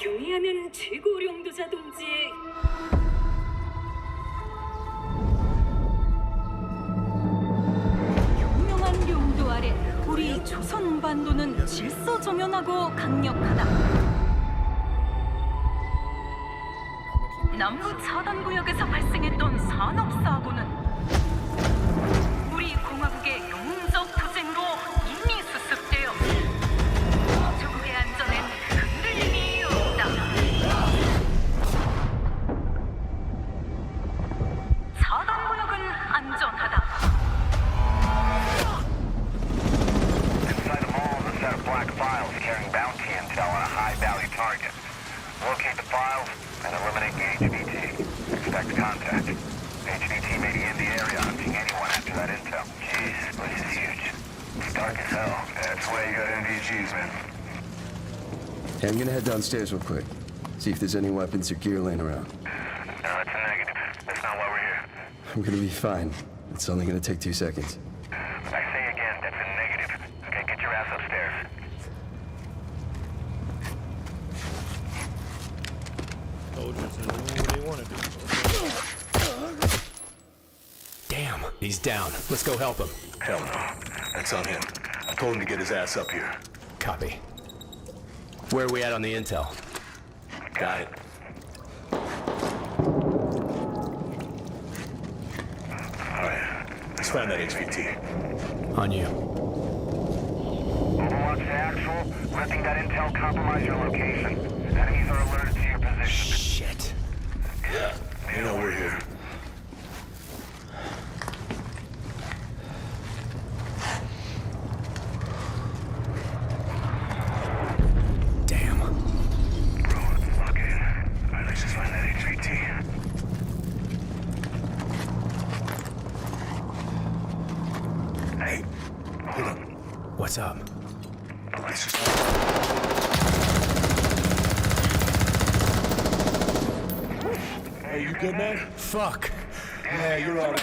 용이하면 최고령도자 동지의 유명한 용도와 아래 우리 조선 반도는 질서정연하고 강력하다. 남부 차단구역에서 발생했던 산업사고는 우리 공화국의 용적 투쟁으로 이미 수습되어 조국의 안전엔 흔들림이 없다. 차단구역은 안전하다. Inside the mall is a set of black files carrying bounty intel on a high-value target. Locate the files and eliminate the HVT. Expect contact. HVT may be in the area hunting anyone after that intel. Jeez, this is huge. It's dark as hell. That's why you got NVGs, man. Hey, I'm gonna head downstairs real quick. See if there's any weapons or gear laying around. No, that's a negative. That's not why we're here. I'm gonna be fine. It's only gonna take 2 seconds. I say again, that's a negative. Okay, get your ass upstairs. Soldiers are doing what they want to do. Damn, he's down. Let's go help him. Hell no. That's on him. I told him to get his ass up here. Copy. Where are we at on the intel? Got it. Alright, let's find that HVT. On you. Overwatch to actual. Letting that intel compromise your location. Enemies are alerted to your position. Shit. Yeah, you know we're here. Damn. Okay. Alright, let's just find that HVT. Hey, hold up. What's up? Let's just... Hey, you good, man? Fuck. Yeah, you're all right.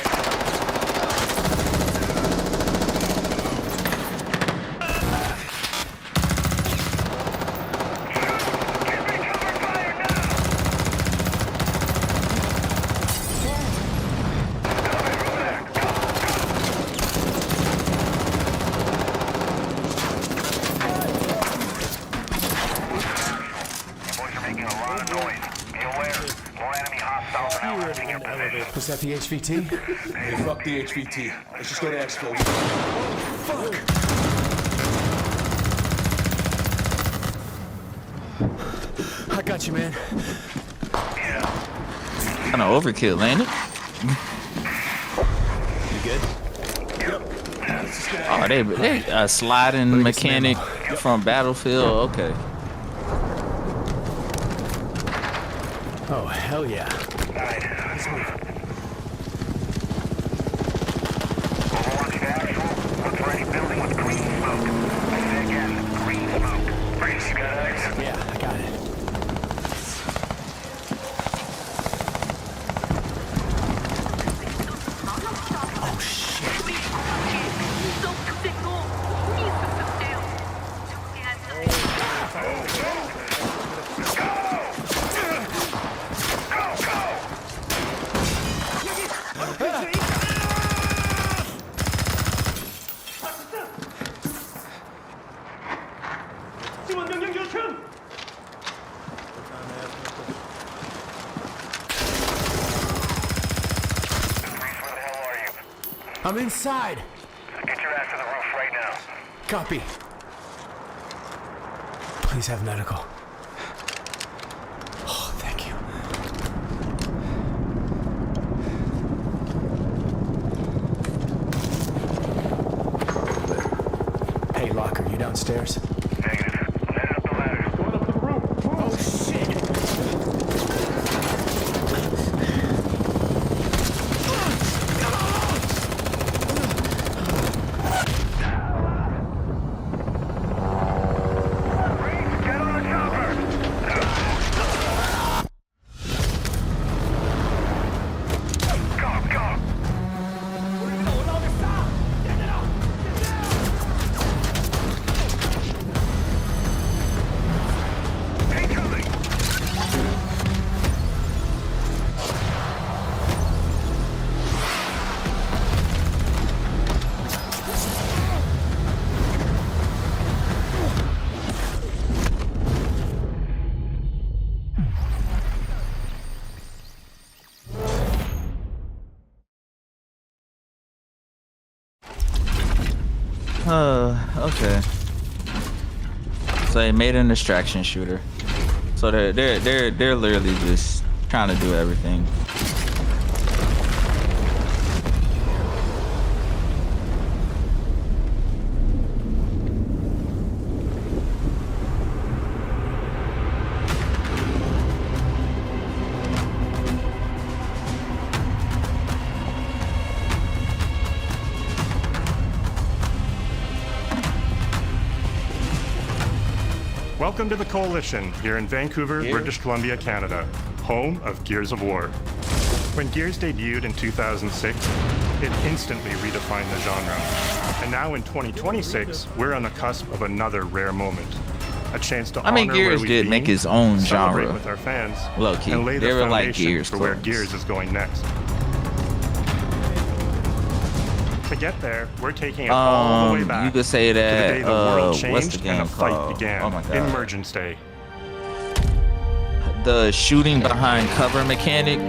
Was that the HVT? Hey, fuck the HVT. Let's just go to Expo. Fuck! I got you, man. Kind of overkill, ain't it? You good? Oh, they a sliding mechanic from Battlefield. Okay. Oh, hell yeah. Alright, let's move. Overwatch to actual. Look for any building with green smoke. I say again, green smoke. Brace, you got eggs? Yeah, I got it. Oh, shit. I'm inside. Get your ass to the roof right now. Copy. Please have medical. Oh, thank you. Hey, Locker, you downstairs? Negative. I'm headed up the ladder. Going up to the roof. Oh, shit. Okay. So they made an extraction shooter. So they're literally just trying to do everything. Welcome to the Coalition, here in Vancouver, British Columbia, Canada, home of Gears of War. When Gears debuted in 2006, it instantly redefined the genre. And now in 2026, we're on the cusp of another rare moment. A chance to honor Gears where we've did been, make its own celebrate genre. with our fans, Low-key. and lay They the were like foundation Gears for where clones. Gears is going next. To get there, we're taking it all the way back you could say to the that day the world what's changed the game and the fight called? began. Oh my god. Emergence Day. The shooting behind cover mechanic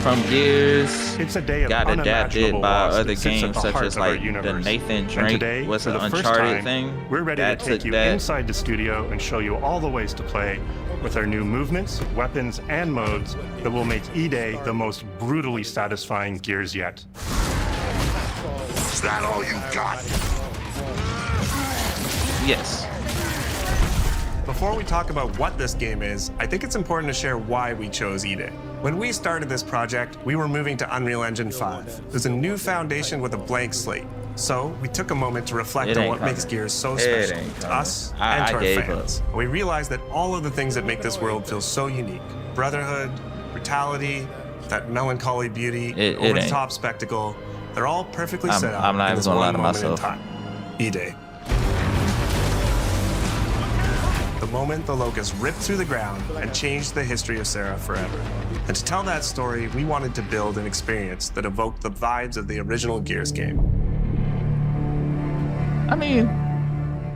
from Gears It's a day of got adapted unimaginable by loss other that sits at games the such heart as of our like the universe. Nathan And Drake today, was for an the first Uncharted time, thing. we're ready that to take took you that. inside the studio and show you all the ways to play with our new movements, weapons, and modes that will make E-Day the most brutally satisfying Gears yet. Is that all you got? Yes. Before we talk about what this game is, I think it's important to share why we chose E-Day. When we started this project, we were moving to Unreal Engine 5. There's a new foundation with a blank slate. So we took a moment to reflect on what makes Gears so special to us and to our fans. We realized that all of the things that make this world feel so unique, brotherhood, brutality, that melancholy beauty, over-the-top spectacle, they're all perfectly set up in this one moment in time. E-Day. The moment the Locust ripped through the ground and changed the history of Serra forever. And to tell that story, we wanted to build an experience that evoked the vibes of the original Gears game. I mean,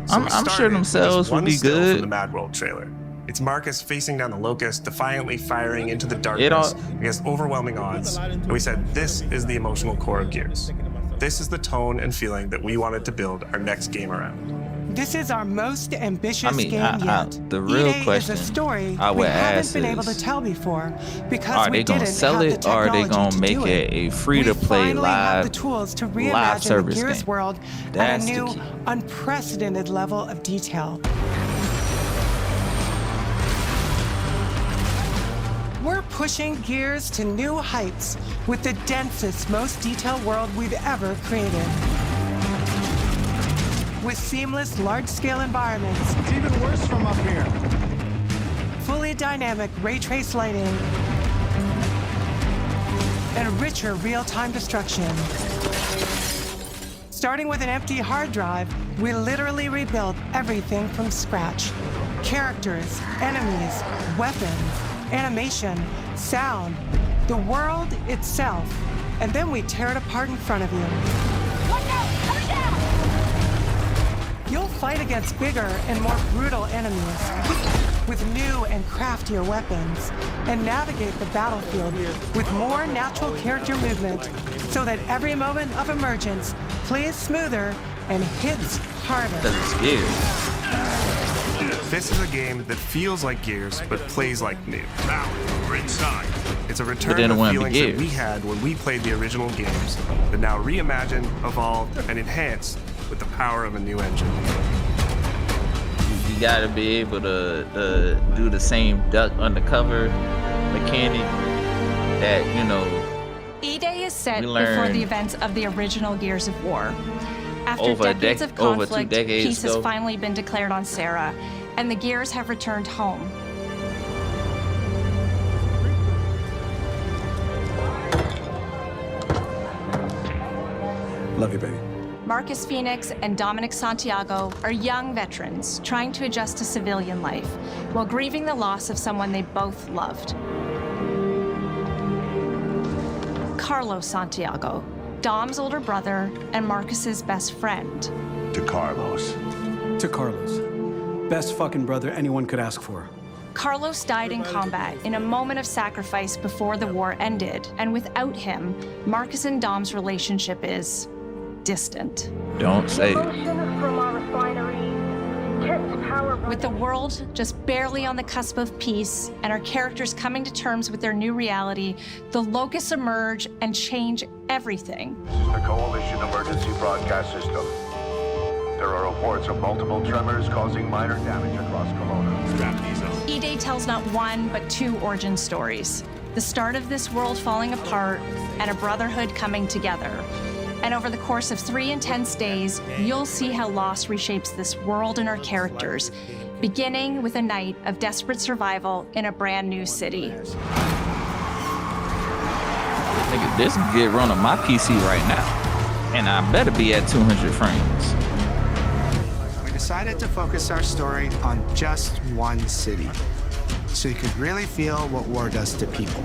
I'm sure themselves would be good. From the Mad World trailer. It's Marcus facing down the Locust, defiantly firing into the darkness against overwhelming odds. And we said, this is the emotional core of Gears. This is the tone and feeling that we wanted to build our next game around. This is our most ambitious game yet. The real E-Day question is a story I would we haven't ask been able to is, tell before because are we they gonna didn't sell have it the or are they technology gonna to make do it a free-to-play We finally have the live tools to live reimagine the service Gears game? world That's at a the new, key. unprecedented level of detail. We're pushing Gears to new heights with the densest, most detailed world we've ever created. With seamless, large-scale environments. It's even worse from up here. Fully dynamic ray trace lighting. And richer real-time destruction. Starting with an empty hard drive, we literally rebuilt everything from scratch. Characters, enemies, weapons, animation, sound, the world itself. And then we tear it apart in front of you. You'll fight against bigger and more brutal enemies with new and craftier weapons and navigate the battlefield with more natural character movement so that every moment of emergence plays smoother and hits harder. This is a game that feels like Gears, but plays like new. Now, we're inside. It's a return to feelings that we had when we played the original games, but now reimagined, evolved, and enhanced with the power of a new engine. You gotta be able to do the same duck undercover mechanic that, you know. E-Day is set We before learned the events of the original Gears of War. After over decades of over 2 conflict, decades peace ago. has finally been declared on Serra, and the Gears have returned home. Love you, baby. Marcus Phoenix and Dominic Santiago are young veterans trying to adjust to civilian life while grieving the loss of someone they both loved. Carlos Santiago, Dom's older brother and Marcus's best friend. To Carlos. To Carlos. Best fucking brother anyone could ask for. Carlos died in combat in a moment of sacrifice before the war ended, and without him, Marcus and Dom's relationship is distant. Don't say it. With the world just barely on the cusp of peace and our characters coming to terms with their new reality, the Locusts emerge and change everything. The Coalition Emergency Broadcast System. There are reports of multiple tremors causing minor damage across Kelowna. E-Day tells not one, but two origin stories. The start of this world falling apart and a brotherhood coming together. And over the course of 3 intense days, you'll see how Lost reshapes this world and our characters, beginning with a night of desperate survival in a brand new city. Nigga, this get run on my PC right now, and I better be at 200 frames. We decided to focus our story on just one city, so you could really feel what war does to people.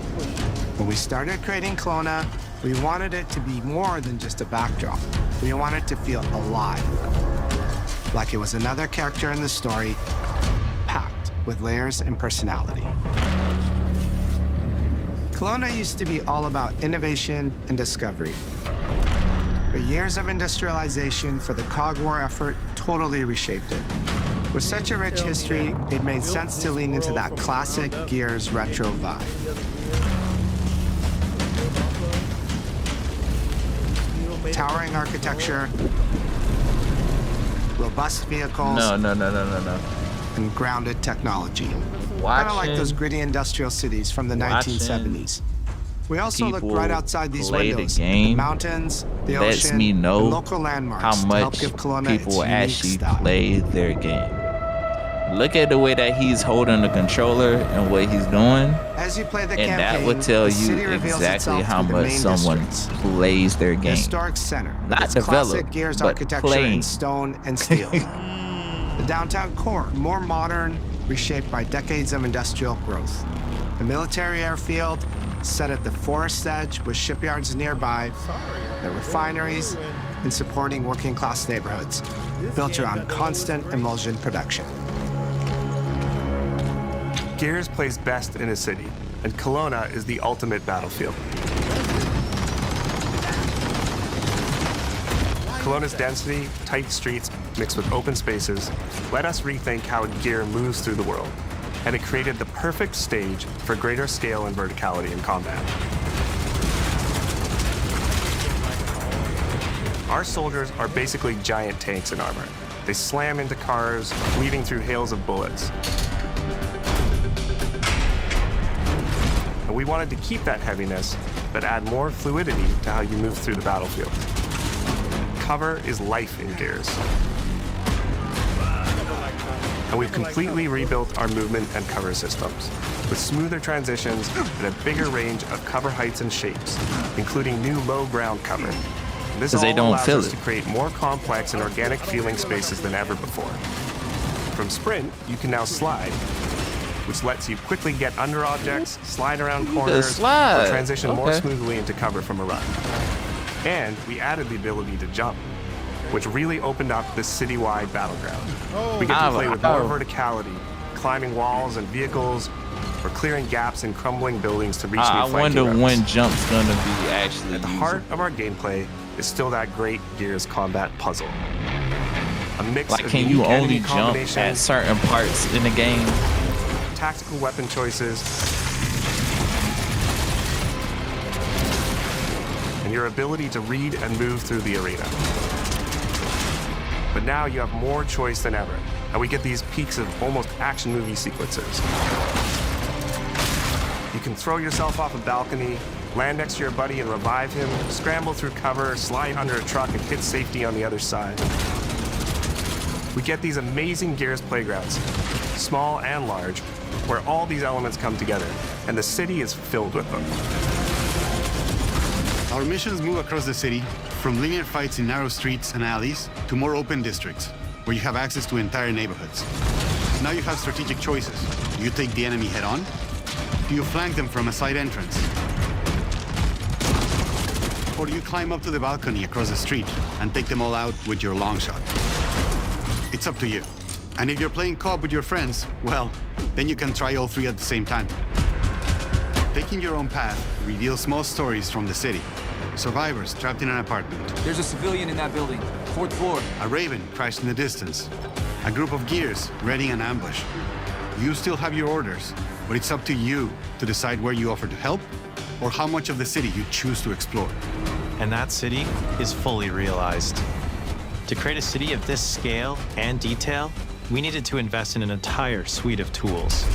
When we started creating Kelowna, we wanted it to be more than just a backdrop. We wanted to feel alive, like it was another character in the story, packed with layers and personality. Kelowna used to be all about innovation and discovery. But years of industrialization for the Cog War effort totally reshaped it. With such a rich history, it made sense to lean into that classic Gears retro vibe. Towering architecture, robust vehicles, No. and grounded technology. Kind of like those gritty industrial cities from the 1970s. We also looked right outside these windows, the mountains, the lets ocean, me know and local landmarks how to help much give Kelowna people its unique actually style. play their game. Look at the way that he's holding the controller and what he's doing, As you play the and campaign, that would tell the you city reveals exactly itself how through the much main someone districts. plays their The game. historic center, with Not its developed, classic Gears but architecture playing. in stone and steel. The downtown core, more modern, reshaped by decades of industrial growth. The military airfield, set at the forest edge with shipyards nearby, the refineries, and supporting working-class neighborhoods, built around constant emulsion production. Gears plays best in a city, and Kelowna is the ultimate battlefield. Kelowna's density, tight streets, mixed with open spaces, let us rethink how gear moves through the world, and it created the perfect stage for greater scale and verticality in combat. Our soldiers are basically giant tanks in armor. They slam into cars, weaving through hails of bullets. And we wanted to keep that heaviness, but add more fluidity to how you move through the battlefield. Cover is life in Gears. And we've completely rebuilt our movement and cover systems, with smoother transitions and a bigger range of cover heights and shapes, including new low ground cover. And this 'Cause they all don't allows feel us it. to create more complex and organic feeling spaces than ever before. From Sprint, you can now slide, which lets you quickly get under objects, slide around corners, slide. or transition more Okay. smoothly into cover from a run. And we added the ability to jump, which really opened up this citywide battleground. We get to play with more verticality, climbing walls and vehicles, or clearing gaps in crumbling buildings to reach I new wonder flanking when routes. jump's gonna be actually At the heart of our gameplay is still that great Gears combat puzzle. A mix Like, of can you unique only enemy jump at combinations, certain parts in the game? tactical weapon choices, and your ability to read and move through the arena. But now you have more choice than ever, and we get these peaks of almost action movie sequences. You can throw yourself off a balcony, land next to your buddy and revive him, scramble through cover, slide under a truck, and hit safety on the other side. We get these amazing Gears playgrounds, small and large, where all these elements come together, and the city is filled with them. Our missions move across the city, from linear fights in narrow streets and alleys to more open districts, where you have access to entire neighborhoods. Now you have strategic choices. Do you take the enemy head-on? Do you flank them from a side entrance? Or do you climb up to the balcony across the street and take them all out with your long shot? It's up to you. And if you're playing co-op with your friends, well, then you can try all three at the same time. Taking your own path reveals small stories from the city. Survivors trapped in an apartment. There's a civilian in that building. 4th floor. A Raven crashed in the distance. A group of Gears readying an ambush. You still have your orders, but it's up to you to decide where you offer to help or how much of the city you choose to explore. And that city is fully realized. To create a city of this scale and detail, we needed to invest in an entire suite of tools.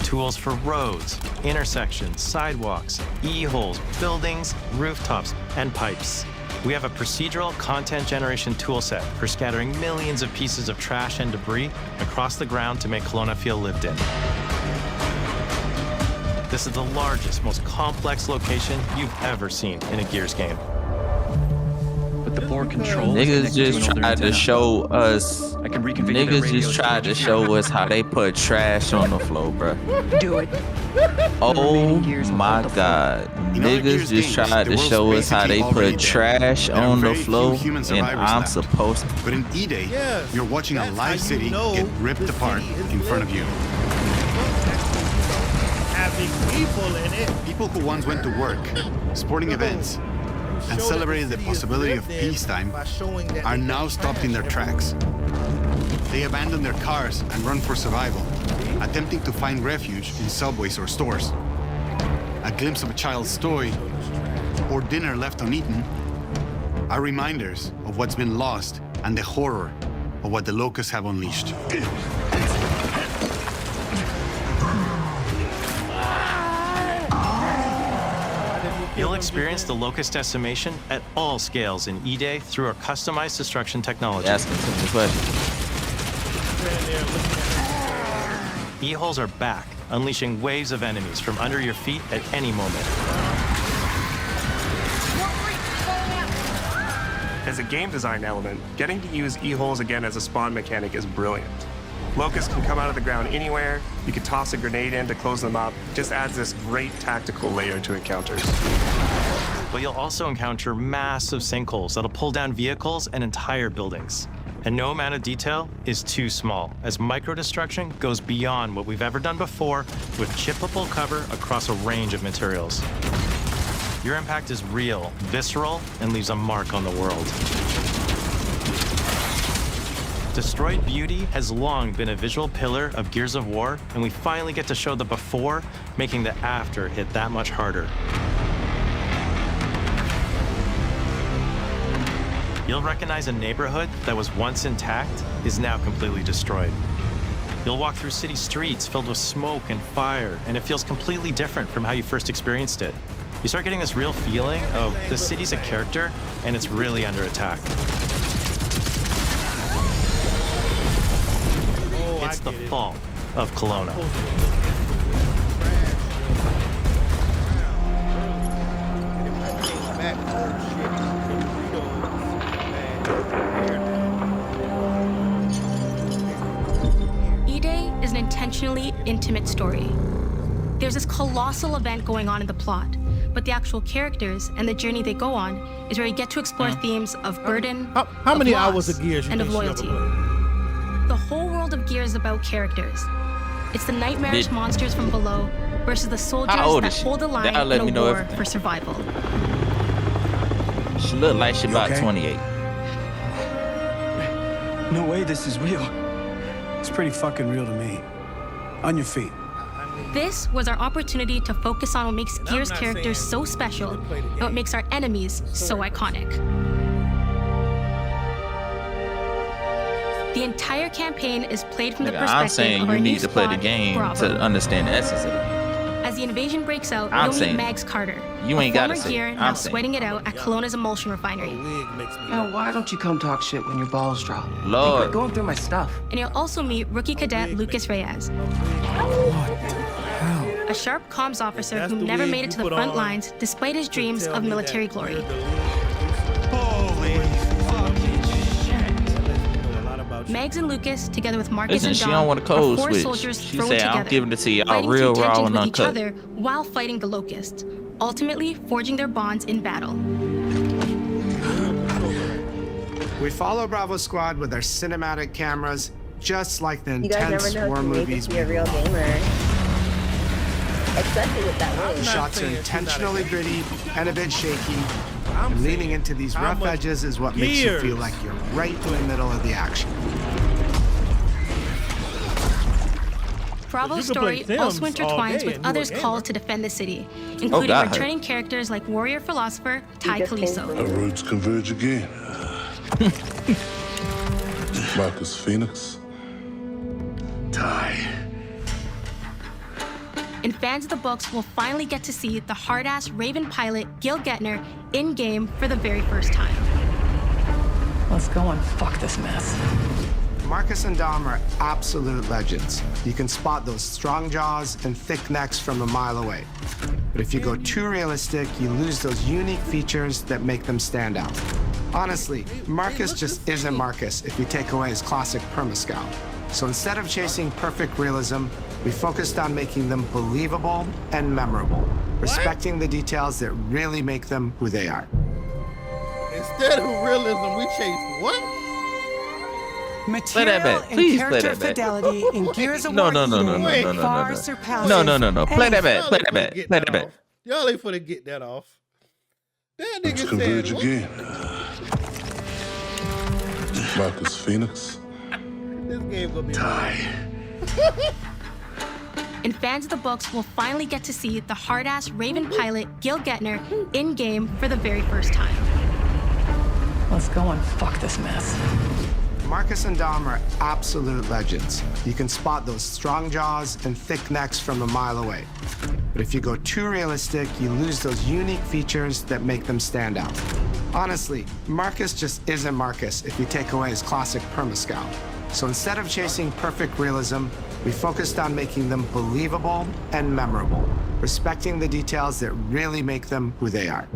Tools for roads, intersections, sidewalks, e-holes, buildings, rooftops, and pipes. We have a procedural content generation toolset for scattering millions of pieces of trash and debris across the ground to make Kelowna feel lived in. This is the largest, most complex location you've ever seen in a Gears game. But the board control niggas just tried to show us. Niggas just tried to show us how they put trash on the floor, bro. Do it. Oh my God. Niggas just tried to show us how they put trash on the floor, and I'm supposed to. But in E-Day, you're watching a live city get ripped apart in front of you. Having people in it. People who once went to work, sporting events, and celebrated the possibility of peacetime are now stopped in their tracks. They abandon their cars and run for survival, attempting to find refuge in subways or stores. A glimpse of a child's toy or dinner left uneaten are reminders of what's been lost and the horror of what the locusts have unleashed. You'll experience the locust decimation at all scales in E-Day through our customized destruction technology. Ask me some questions. E-holes are back, unleashing waves of enemies from under your feet at any moment. As a game design element, getting to use e-holes again as a spawn mechanic is brilliant. Locusts can come out of the ground anywhere. You can toss a grenade in to close them up. It just adds this great tactical layer to encounters. But you'll also encounter massive sinkholes that'll pull down vehicles and entire buildings. And no amount of detail is too small, as micro-destruction goes beyond what we've ever done before with chippable cover across a range of materials. Your impact is real, visceral, and leaves a mark on the world. Destroyed Beauty has long been a visual pillar of Gears of War, and we finally get to show the before, making the after hit that much harder. You'll recognize a neighborhood that was once intact is now completely destroyed. You'll walk through city streets filled with smoke and fire, and it feels completely different from how you first experienced it. You start getting this real feeling of the city's a character, and it's really under attack. It's the fall of Kelowna. E-Day is an intentionally intimate story. There's this colossal event going on in the plot, but the actual characters and the journey they go on is where you get to explore themes of burden, how many of hours loss, of Gears you and of think she loyalty. ever played? The whole world of Gears is about characters. It's the nightmarish monsters from below versus the soldiers that hold the line in a war for survival. She look like she about 28. No way this is real. It's pretty fucking real to me. On your feet. This was our opportunity to focus on what makes Gears characters so special and what makes our enemies so iconic. The entire campaign is played from the perspective I'm saying of our you new need to play the squad, game Bravo. to understand the essence of it. As the invasion breaks out, I'm you'll meet saying Mags Carter, you ain't a gotta former say Gear it. now I'm saying. sweating it out at Kelowna's emulsion refinery. Now, why don't you come talk shit when your balls drop? Lord. Quit going through my stuff. And you'll also meet rookie cadet Lucas Reyes, a sharp comms officer who never made it to the front lines despite his dreams of military glory. Megs and Lucas, together with Marcus Listen, and she Dom, don't want a code are four switch. soldiers She thrown say, together, I'm giving it to y'all fighting real through raw tensions and with each uncut. other while fighting the Locusts, ultimately forging their bonds in battle. We follow Bravo Squad with our cinematic cameras, just like the You guys never intense know war if you make it movies to be a real gamer. Especially with that wing. Shots are intentionally gritty and a bit shaky. And leaning into these rough edges is what makes you feel like you're right in the middle of the action. Bravo's you can play story also Sims all intertwines day with and you a others gamer. called to defend the city, including God. returning characters like warrior philosopher Ty Our Kaliso. roads converge again. Marcus Phoenix. Ty. And fans of the books will finally get to see the hard-ass Raven pilot Gil Gettner in-game for the very first time. Let's go and fuck this mess. Marcus and Dom are absolute legends. You can spot those strong jaws and thick necks from a mile away. But if you go too realistic, you lose those unique features that make them stand out. Honestly, Marcus just isn't Marcus if you take away his classic perma-scout. So instead of chasing perfect realism, we focused on making them believable and memorable, respecting the details that really make them who they are. Instead of realism, we chase what? Play that Material back. and Please play character that back. fidelity in Gears of No, War no, no, no, no, Eden no, no, far no. surpasses No, no, no, no. Play that back. Play that back. Get Play that that back. off. Y'all ain't finna get that off. That Roads nigga converge said, what? again. Marcus Phoenix. This game gonna be And fans of the books will finally get to see the hard-ass Raven pilot Gil Gettner in-game for the very first time. Let's go and fuck this mess. Marcus and Dom are absolute legends. You can spot those strong jaws and thick necks from a mile away. But if you go too realistic, you lose those unique features that make them stand out. Honestly, Marcus just isn't Marcus if you take away his classic perma-scout. So instead of chasing perfect realism, we focused on making them believable and memorable, respecting the details that really make them who they are.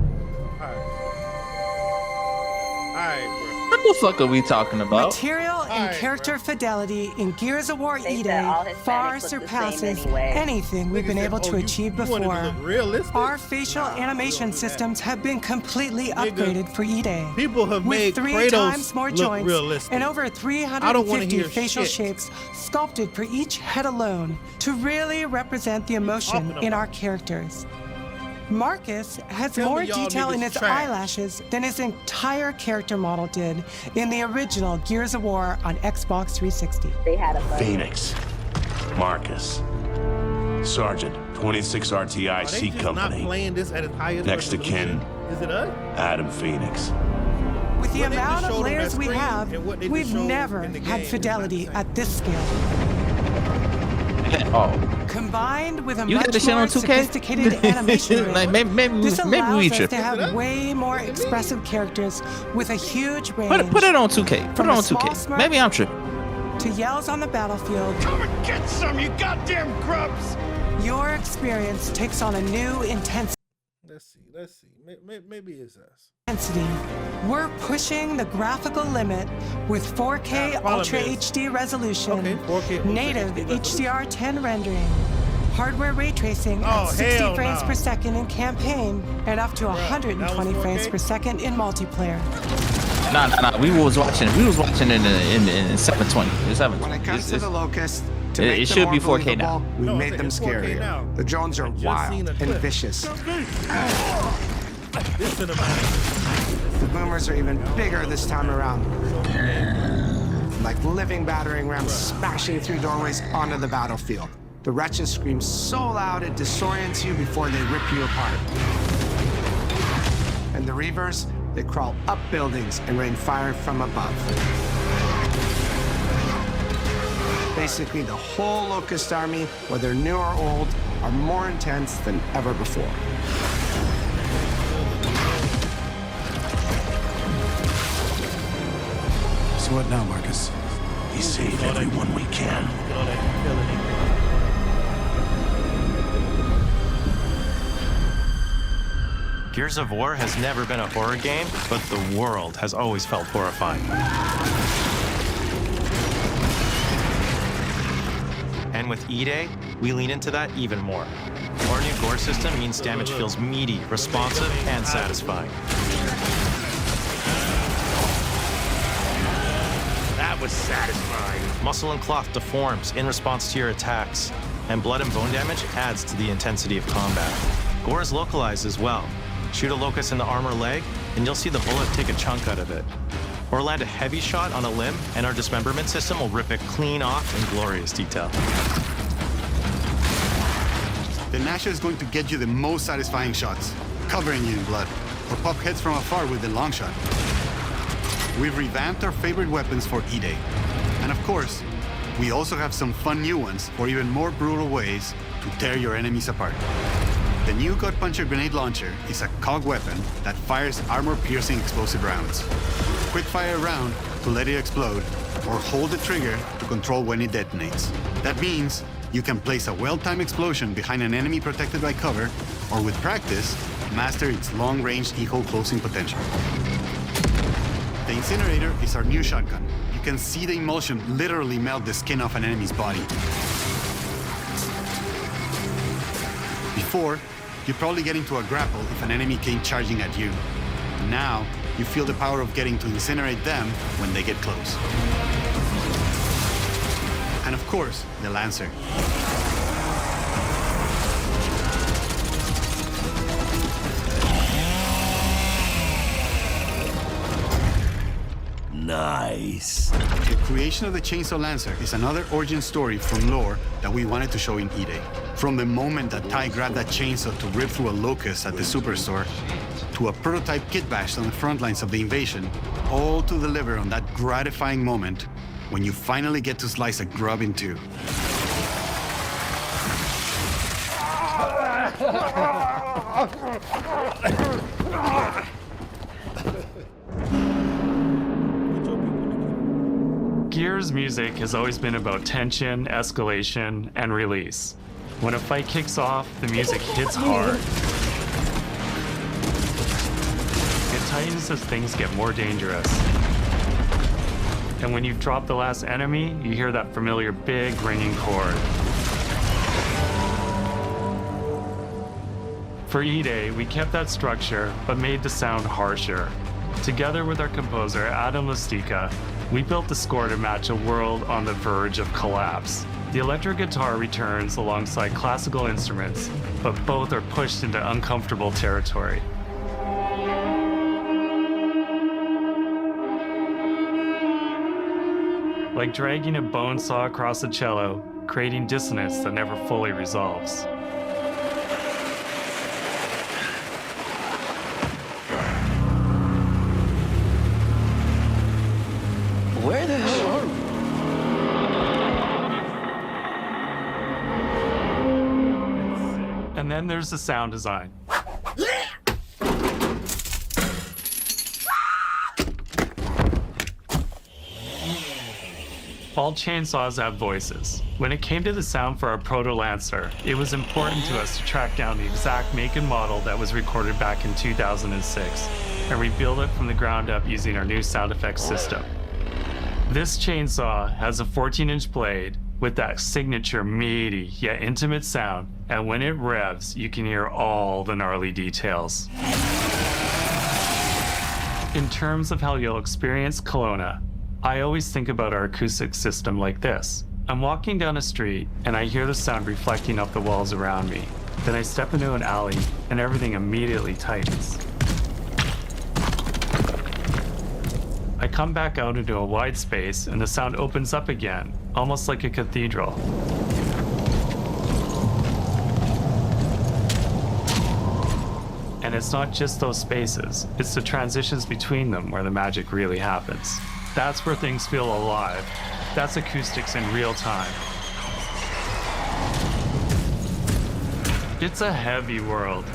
What the fuck are we talking about? Material and character fidelity in Gears of War They said all Eden Hispanics far look the same surpasses anyway. anything we've been able to achieve you wanted to before. look realistic? Our facial animation systems have been completely upgraded for E-Day. People have With made 3 Kratos times more look joints realistic. and over I don't wanna 350 hear facial shit. shapes sculpted for each head alone to really represent the emotion in our characters. Marcus has Tell me more y'all detail in niggas his trash. eyelashes than his entire character model did in the original Gears of War on Xbox 360. They had a Phoenix, Marcus, Sergeant, 26 RTI Are they C just not Company. playing this at its highest Next to resolution? kin, Is it us? Adam Phoenix. With the What they just amount of showed on layers that we screen have, and what they just we've showed never in the had game is fidelity at this scale. Oh. Combined with a You got much the shit more on 2K? sophisticated animation Like, rig, maybe this we allows us tripping. to have way more expressive characters with a huge range. Put it on 2K. Put From it a on small 2K. smirk Maybe I'm tripping. to yells on the battlefield. Come and get some, you goddamn grubs! Your experience takes on a new intensity. Let's see. Maybe it's us. We're pushing the graphical limit with 4K problem Ultra is- HD resolution, 4K Ultra native HD resolution. HDR10 rendering, hardware ray tracing Oh, at 60 hell frames no. per second in campaign, and up to that 120 was frames 4K? per second in multiplayer. Nah. We was watching in 720. It's 720. When it comes to the Locust, to it make them should more be 4K now. believable, we No, made them it's 4K scarier. now. The drones are I just seen wild a and clip. vicious. This cinematic. The boomers are even bigger this time around. Like living battering rams smashing through doorways onto the battlefield. The wretches scream so loud it disorients you before they rip you apart. And the Reavers, they crawl up buildings and rain fire from above. Basically, the whole Locust army, whether new or old, are more intense than ever before. So what now, Marcus? We save everyone we can. Gears of War has never been a horror game, but the world has always felt horrifying. And with E-Day, we lean into that even more. Our new gore system means damage feels meaty, responsive, and satisfying. That was satisfying. Muscle and cloth deforms in response to your attacks, and blood and bone damage adds to the intensity of combat. Gore is localized as well. Shoot a locust in the armor leg, and you'll see the bullet take a chunk out of it. Or land a heavy shot on a limb, and our dismemberment system will rip it clean off in glorious detail. the Gnasher is going to get you the most satisfying shots, covering you in blood, or pop heads from afar with the long shot. We've revamped our favorite weapons for E-Day. And of course, we also have some fun new ones for even more brutal ways to tear your enemies apart. The new Gut Puncher grenade launcher is a COG weapon that fires armor-piercing explosive rounds. Quick fire a round to let it explode, or hold the trigger to control when it detonates. That means you can place a well-timed explosion behind an enemy protected by cover, or with practice, master its long-range eco closing potential. The Incinerator is our new shotgun. You can see the emulsion literally melt the skin off an enemy's body. Before, you'd probably get into a grapple if an enemy came charging at you. Now, you feel the power of getting to incinerate them when they get close. And of course, the Lancer. Nice. The creation of the Chainsaw Lancer is another origin story from lore that we wanted to show in E-Day. From the moment that Ty grabbed that chainsaw to rip through a locust at the Superstore, to a prototype kit bash on the front lines of the invasion, all to deliver on that gratifying moment when you finally get to slice a grub in two. Gears music has always been about tension, escalation, and release. When a fight kicks off, the music hits hard. It tightens as things get more dangerous. And when you've dropped the last enemy, you hear that familiar big ringing chord. For E-Day, we kept that structure, but made the sound harsher. Together with our composer, Adam Lastica, we built the score to match a world on the verge of collapse. The electric guitar returns alongside classical instruments, but both are pushed into uncomfortable territory. Like dragging a bone saw across a cello, creating dissonance that never fully resolves. Where the hell are we? And then there's the sound design. All chainsaws have voices. When it came to the sound for our Proto Lancer, it was important to us to track down the exact make and model that was recorded back in 2006 and rebuild it from the ground up using our new sound effects system. This chainsaw has a 14-inch blade with that signature meaty yet intimate sound, and when it revs, you can hear all the gnarly details. In terms of how you'll experience Kelowna, I always think about our acoustic system like this. I'm walking down a street and I hear the sound reflecting off the walls around me. Then I step into an alley and everything immediately tightens. I come back out into a wide space and the sound opens up again, almost like a cathedral. And it's not just those spaces, it's the transitions between them where the magic really happens. That's where things feel alive. That's acoustics in real time. It's a heavy world.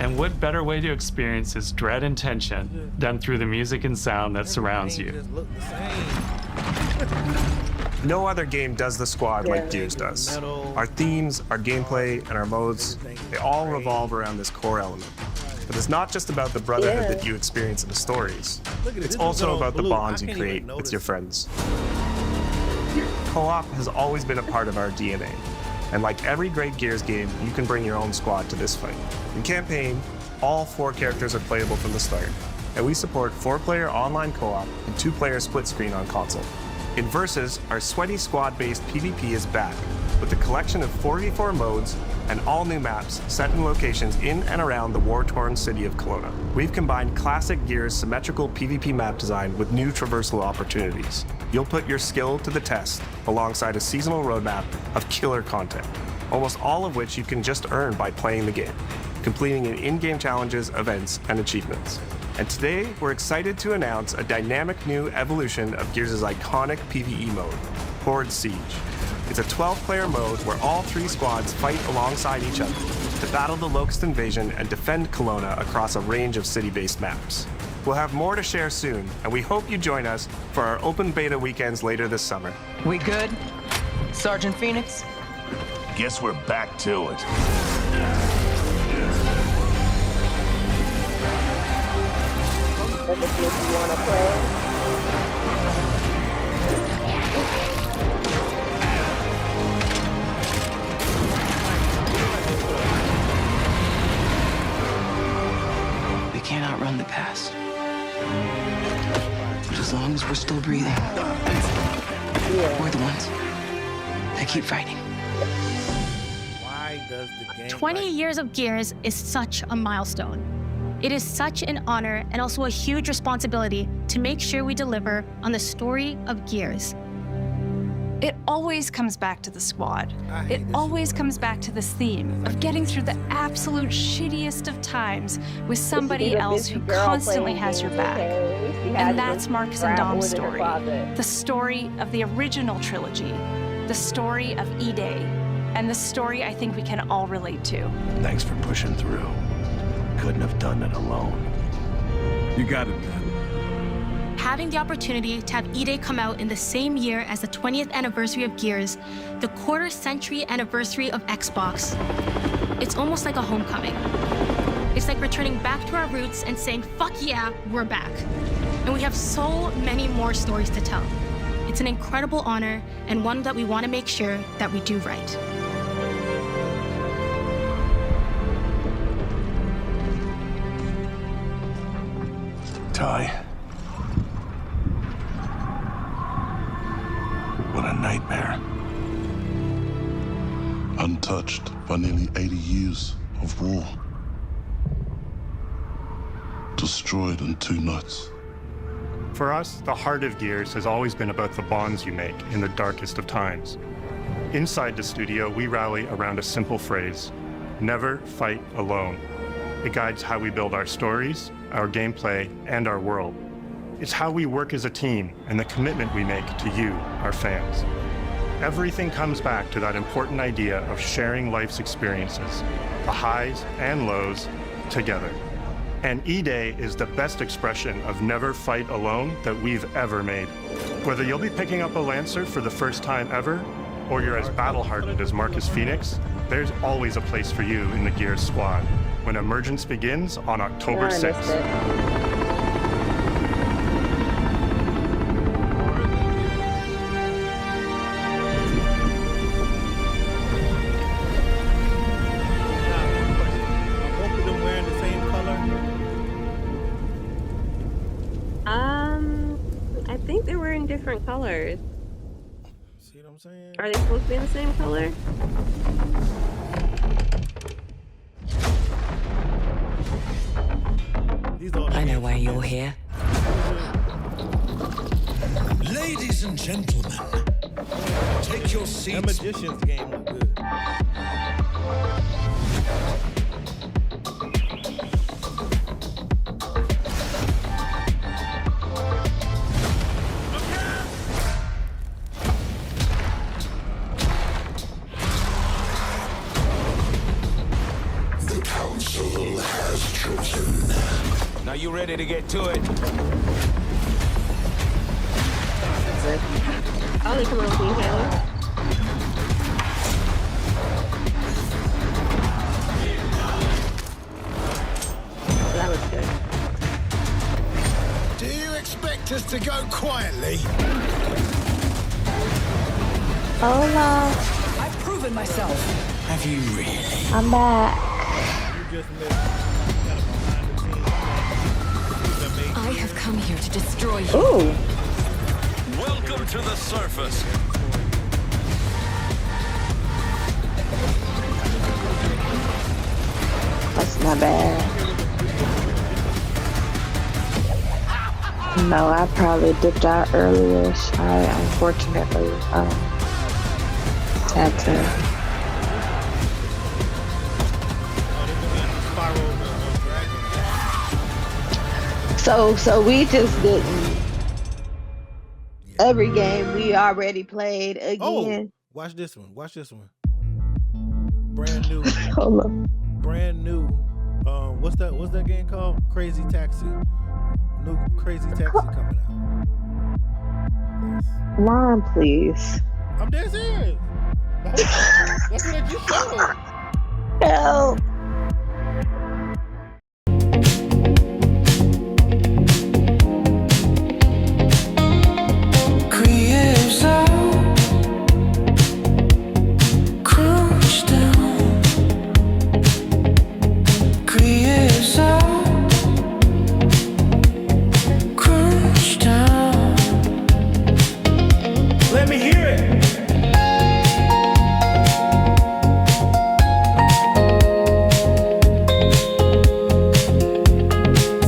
And what better way to experience its dread and tension than through the music and sound that surrounds you? No other game does the squad like Gears does. Our themes, our gameplay, and our modes, they all revolve around this core element. But it's not just about the brotherhood that you experience in the stories. It's also about the bonds you create with your friends. Co-op has always been a part of our DNA. And like every great Gears game, you can bring your own squad to this fight. In campaign, all 4 characters are playable from the start, and we support 4-player online co-op and 2-player split screen on console. In Versus, our sweaty squad-based PvP is back, with a collection of 4v4 modes and all new maps set in locations in and around the war-torn city of Kelowna. We've combined classic Gears symmetrical PvP map design with new traversal opportunities. You'll put your skill to the test alongside a seasonal roadmap of killer content. almost all of which you can just earn by playing the game, completing in-game challenges, events, and achievements. And today, we're excited to announce a dynamic new evolution of Gears' iconic PvE mode, Horde Siege. It's a 12-player mode where all 3 squads fight alongside each other to battle the Locust invasion and defend Kelowna across a range of city-based maps. We'll have more to share soon, and we hope you join us for our open beta weekends later this summer. We good? Sergeant Phoenix? Guess we're back to it. If you want to play. We can't outrun the past. But as long as we're still breathing, we're the ones that keep fighting. Why does the game 20 years of Gears is such a milestone. It is such an honor and also a huge responsibility to make sure we deliver on the story of Gears. It always comes back to the squad. It always comes back to this theme of getting through the absolute shittiest of times with somebody else who constantly has your back. And that's Marcus and Dom's story. The story of the original trilogy. The story of E-Day. And the story I think we can all relate to. Thanks for pushing through. Couldn't have done it alone. You got it, man. Having the opportunity to have E-Day come out in the same year as the 20th anniversary of Gears, the quarter-century anniversary of Xbox, it's almost like a homecoming. It's like returning back to our roots and saying, fuck yeah, we're back. And we have so many more stories to tell. It's an incredible honor and one that we want to make sure that we do right. Ty. What a nightmare. Untouched by nearly 80 years of war. Destroyed in 2 nights. For us, the heart of Gears has always been about the bonds you make in the darkest of times. Inside the studio, we rally around a simple phrase: never fight alone. It guides how we build our stories, our gameplay, and our world. It's how we work as a team and the commitment we make to you, our fans. Everything comes back to that important idea of sharing life's experiences, the highs and lows, together. And E-Day is the best expression of never fight alone that we've ever made. Whether you'll be picking up a Lancer for the first time ever, or you're as battle-hardened as Marcus Phoenix, there's always a place for you in the Gears squad when Emergence begins on October 6th. I think they were in different colors. See what I'm saying? Are they supposed to be in the same color? I know why you're here. Ladies and gentlemen, take your seats. That Magician's game looked good. The council has chosen. Now you ready to get to it? Oh, they come on, King Halo. That was good. Do you expect us to go quietly? Hola. I've proven myself. Have you really? I'm back. I have come here to destroy you. Ooh. Welcome to the surface. That's not bad. No, I probably dipped out earlier. I unfortunately had to So we just didn't. Every game we already played again. Oh, watch this one. Watch this one. Brand new. Hold on. Brand new. What's that game called? Crazy Taxi. New Crazy Taxi coming out. Ron, please. I'm dead serious. That's what I just showed. Help.